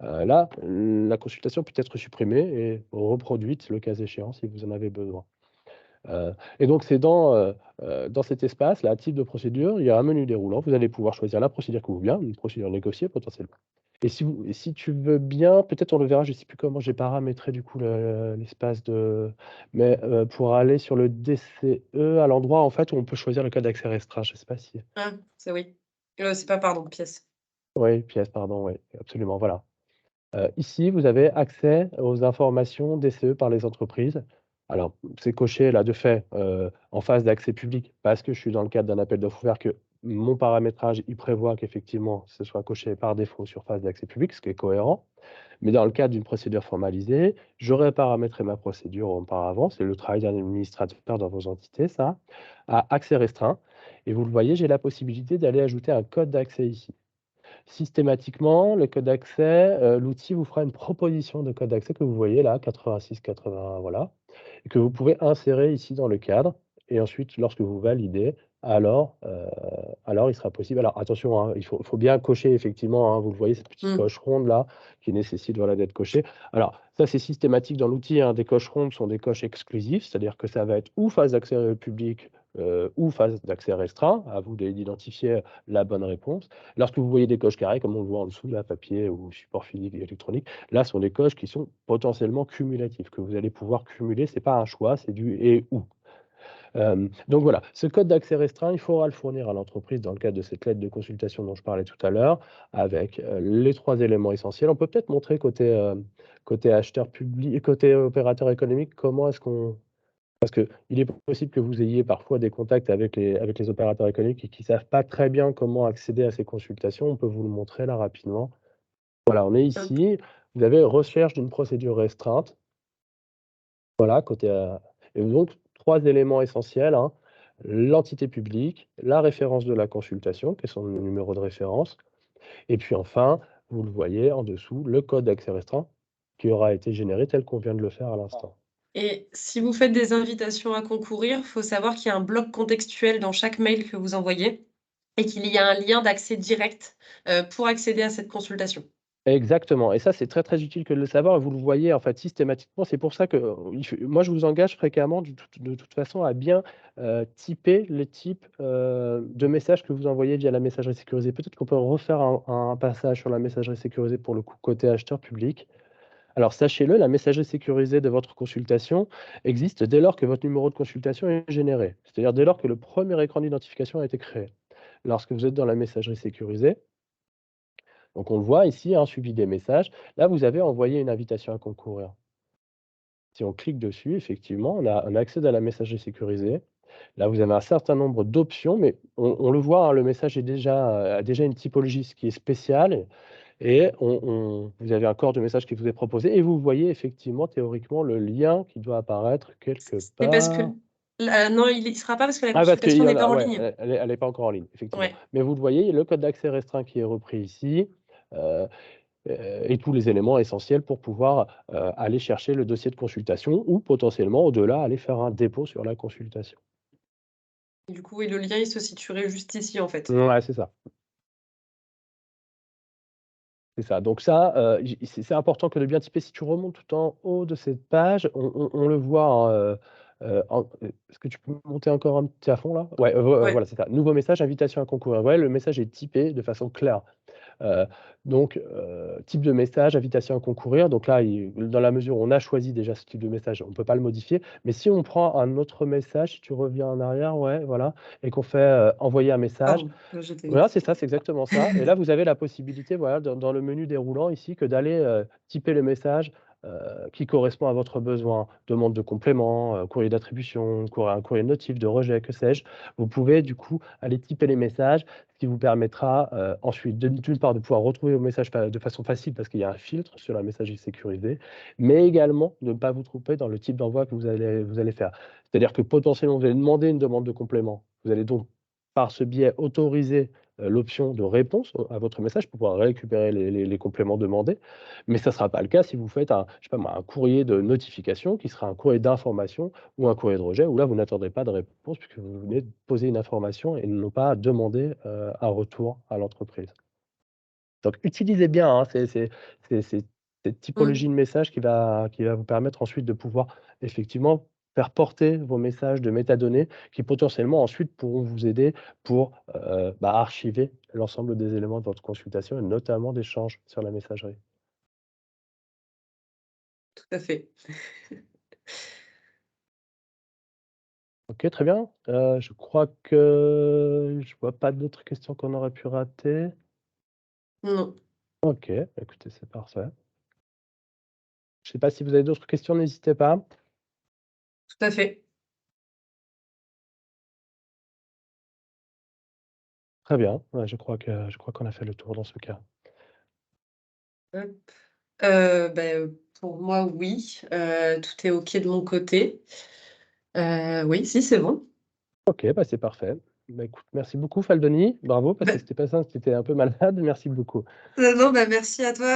Là, la consultation peut être supprimée et reproduite le cas échéant si vous en avez besoin. Et donc c'est dans cet espace-là, type de procédure, il y a un menu déroulant. Vous allez pouvoir choisir la procédure que vous voulez, une procédure négociée potentiellement. Et si tu veux bien, peut-être on le verra, je ne sais plus comment j'ai paramétré du coup l'espace de... Mais pour aller sur le DCE, à l'endroit en fait où on peut choisir le code d'accès restreint, je ne sais pas si... Ah, ça oui. C'est pas, pardon, pièce. Oui, pièce, pardon, oui, absolument, voilà. Ici, vous avez accès aux informations DCE par les entreprises. Alors, c'est coché là de fait en phase d'accès public parce que je suis dans le cadre d'un appel d'offres ouvert que mon paramétrage, il prévoit qu'effectivement, ce soit coché par défaut sur phase d'accès public, ce qui est cohérent. Mais dans le cadre d'une procédure formalisée, j'aurais paramétré ma procédure auparavant, c'est le travail d'un administrateur dans vos entités, ça, à accès restreint. Et vous le voyez, j'ai la possibilité d'aller ajouter un code d'accès ici. Systématiquement, le code d'accès, l'outil vous fera une proposition de code d'accès que vous voyez là, 86-81, voilà, et que vous pouvez insérer ici dans le cadre. Et ensuite, lorsque vous validez, alors il sera possible. Alors attention, hein, il faut bien cocher effectivement, hein, vous le voyez, cette petite coche ronde là, qui nécessite voilà, d'être cochée. Alors ça, c'est systématique dans l'outil, hein, des coches rondes sont des coches exclusives, c'est-à-dire que ça va être ou phase d'accès public ou phase d'accès restreint, à vous d'identifier la bonne réponse. Lorsque vous voyez des coches carrées, comme on le voit en dessous, là, papier ou support physique et électronique, là, ce sont des coches qui sont potentiellement cumulatives, que vous allez pouvoir cumuler. Ce n'est pas un choix, c'est du et ou. Donc voilà, ce code d'accès restreint, il faudra le fournir à l'entreprise dans le cadre de cette lettre de consultation dont je parlais tout à l'heure, avec les 3 éléments essentiels. On peut peut-être montrer côté acheteur public, côté opérateur économique, comment est-ce qu'on... Parce qu'il est possible que vous ayez parfois des contacts avec les opérateurs économiques et qui ne savent pas très bien comment accéder à ces consultations. On peut vous le montrer là rapidement. Voilà, on est ici. Vous avez recherche d'une procédure restreinte. Voilà, et donc, 3 éléments essentiels, hein. L'entité publique, la référence de la consultation, qui est son numéro de référence, et puis enfin, vous le voyez en dessous, le code d'accès restreint qui aura été généré tel qu'on vient de le faire à l'instant. Et si vous faites des invitations à concourir, il faut savoir qu'il y a un bloc contextuel dans chaque mail que vous envoyez et qu'il y a un lien d'accès direct pour accéder à cette consultation. Exactement, et ça, c'est très, très utile que de le savoir et vous le voyez, en fait, systématiquement. C'est pour ça que, moi, je vous engage fréquemment, de toute façon, à bien, typer les types, de messages que vous envoyez via la messagerie sécurisée. Peut-être qu'on peut refaire un passage sur la messagerie sécurisée, pour le coup, côté acheteur public. Alors sachez-le, la messagerie sécurisée de votre consultation existe dès lors que votre numéro de consultation est généré, c'est-à-dire dès lors que le premier écran d'identification a été créé. Lorsque vous êtes dans la messagerie sécurisée, donc on le voit ici, un suivi des messages. Là, vous avez envoyé une invitation à concourir. Si on clique dessus, effectivement, on a accès à la messagerie sécurisée. Là, vous avez un certain nombre d'options, mais on le voit, hein, le message a déjà une typologie, ce qui est spécial. Et vous avez un corps de message qui vous est proposé et vous voyez effectivement, théoriquement, le lien qui doit apparaître quelque C'est parce que part. non, il ne sera pas parce que la Ah, parce consultation n'est pas en ouais, ligne. elle est pas encore en ligne, effectivement. Ouais. Mais vous le voyez, le code d'accès restreint qui est repris ici, et tous les éléments essentiels pour pouvoir, aller chercher le dossier de consultation ou potentiellement, au-delà, aller faire un dépôt sur la consultation. Du coup, et le lien, il se situerait juste ici, en fait. Ouais, c'est ça. C'est ça. Donc ça, c'est important que de bien typer. Si tu remontes tout en haut de cette page, on le voit, hein, est-ce que tu peux monter encore un petit à fond là? Ouais, Ouais. voilà, c'est ça. Nouveau message, invitation à concourir. Ouais, le message est typé de façon claire. Donc, type de message, invitation à concourir. Donc là, dans la mesure où on a choisi déjà ce type de message, on ne peut pas le modifier. Mais si on prend un autre message, si tu reviens en arrière, ouais, voilà, et qu'on fait envoyer un message, Pardon, j'étais voilà, vite. c'est ça, c'est exactement ça. Et là, vous avez la possibilité, voilà, dans le menu déroulant ici, que d'aller typer le message qui correspond à votre besoin, demande de complément, courrier d'attribution, un courrier de notif, de rejet, que sais-je, vous pouvez du coup aller typer les messages, ce qui vous permettra ensuite d'une part de pouvoir retrouver vos messages de façon facile parce qu'il y a un filtre sur la messagerie sécurisée, mais également de ne pas vous tromper dans le type d'envoi que vous allez faire. C'est-à-dire que potentiellement, vous allez demander une demande de complément. Vous allez donc, par ce biais, autoriser l'option de réponse à votre message pour pouvoir récupérer les compléments demandés. Mais ça ne sera pas le cas si vous faites je sais pas moi, un courrier de notification qui sera un courrier d'information ou un courrier de rejet, où là, vous n'attendrez pas de réponse puisque vous venez de poser une information et non pas demander un retour à l'entreprise. Donc utilisez bien, hein, cette typologie de message qui va vous permettre ensuite de pouvoir effectivement faire porter vos messages de métadonnées qui potentiellement ensuite pourront vous aider pour archiver l'ensemble des éléments de votre consultation et notamment d'échanges sur la messagerie. Tout à fait. OK, très bien. Je crois que je vois pas d'autres questions qu'on aurait pu rater. Non, OK, écoutez, c'est parfait. Je sais pas si vous avez d'autres questions, n'hésitez pas. tout à fait. Très bien, ouais, je crois qu'on a fait le tour dans ce cas. Hop. Pour moi, oui, tout est OK de mon côté. Oui, si, c'est bon. OK, c'est parfait. Écoute, merci beaucoup Faldoni, bravo parce que Bah c'était pas simple, tu étais un peu malade, merci beaucoup. Non, merci à toi,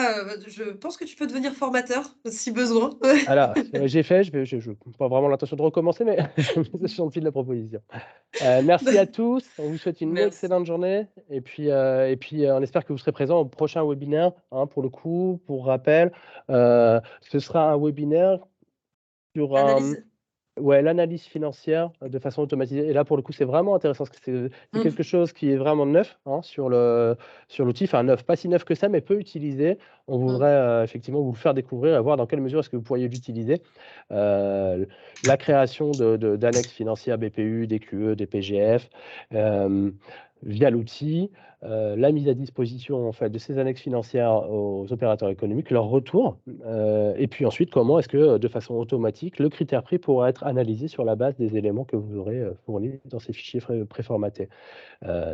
je pense que tu peux devenir formateur, si besoin. Alors, j'ai fait, je n'ai pas vraiment l'intention de recommencer, mais c'est gentil de la proposition. Merci à tous, on vous souhaite une Merci. excellente journée et puis, on espère que vous serez présents au prochain webinaire, hein, pour le coup. Pour rappel, ce sera un webinaire sur Analyse. l'analyse financière de façon automatisée et là, pour le coup, c'est vraiment intéressant parce que c'est Mmh. quelque chose qui est vraiment neuf, hein, sur l'outil. Enfin neuf, pas si neuf que ça, mais peu utilisé. On voudrait, effectivement vous le faire découvrir et voir dans quelle mesure est-ce que vous pourriez l'utiliser. La création d'annexes financières BPU, DQE, DPGF, via l'outil, la mise à disposition, en fait, de ces annexes financières aux opérateurs économiques, leur retour, et puis ensuite, comment est-ce que, de façon automatique, le critère prix pourra être analysé sur la base des éléments que vous aurez, fournis dans ces fichiers préformatés.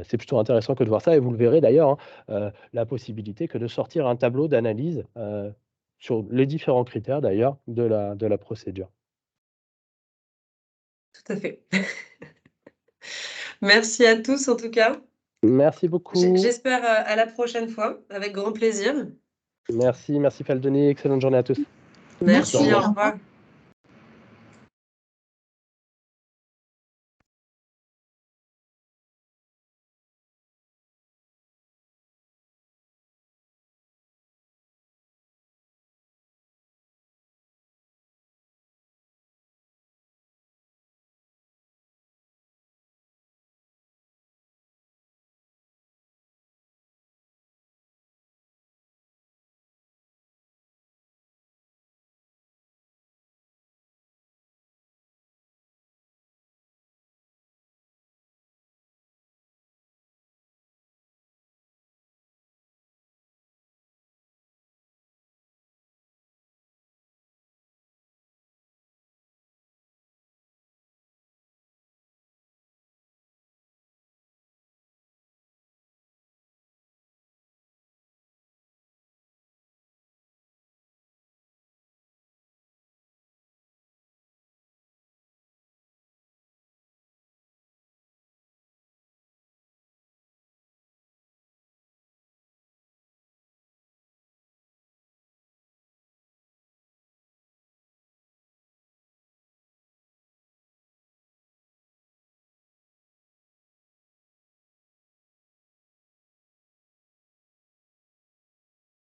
C'est plutôt intéressant que de voir ça et vous le verrez d'ailleurs, hein, la possibilité que de sortir un tableau d'analyse, sur les différents critères d'ailleurs de la procédure. Tout à fait. Merci à tous en tout cas. Merci beaucoup. J'espère, à la prochaine fois, avec grand plaisir. Merci Faldoni, excellente journée à tous. Merci, Merci, au au revoir. revoir.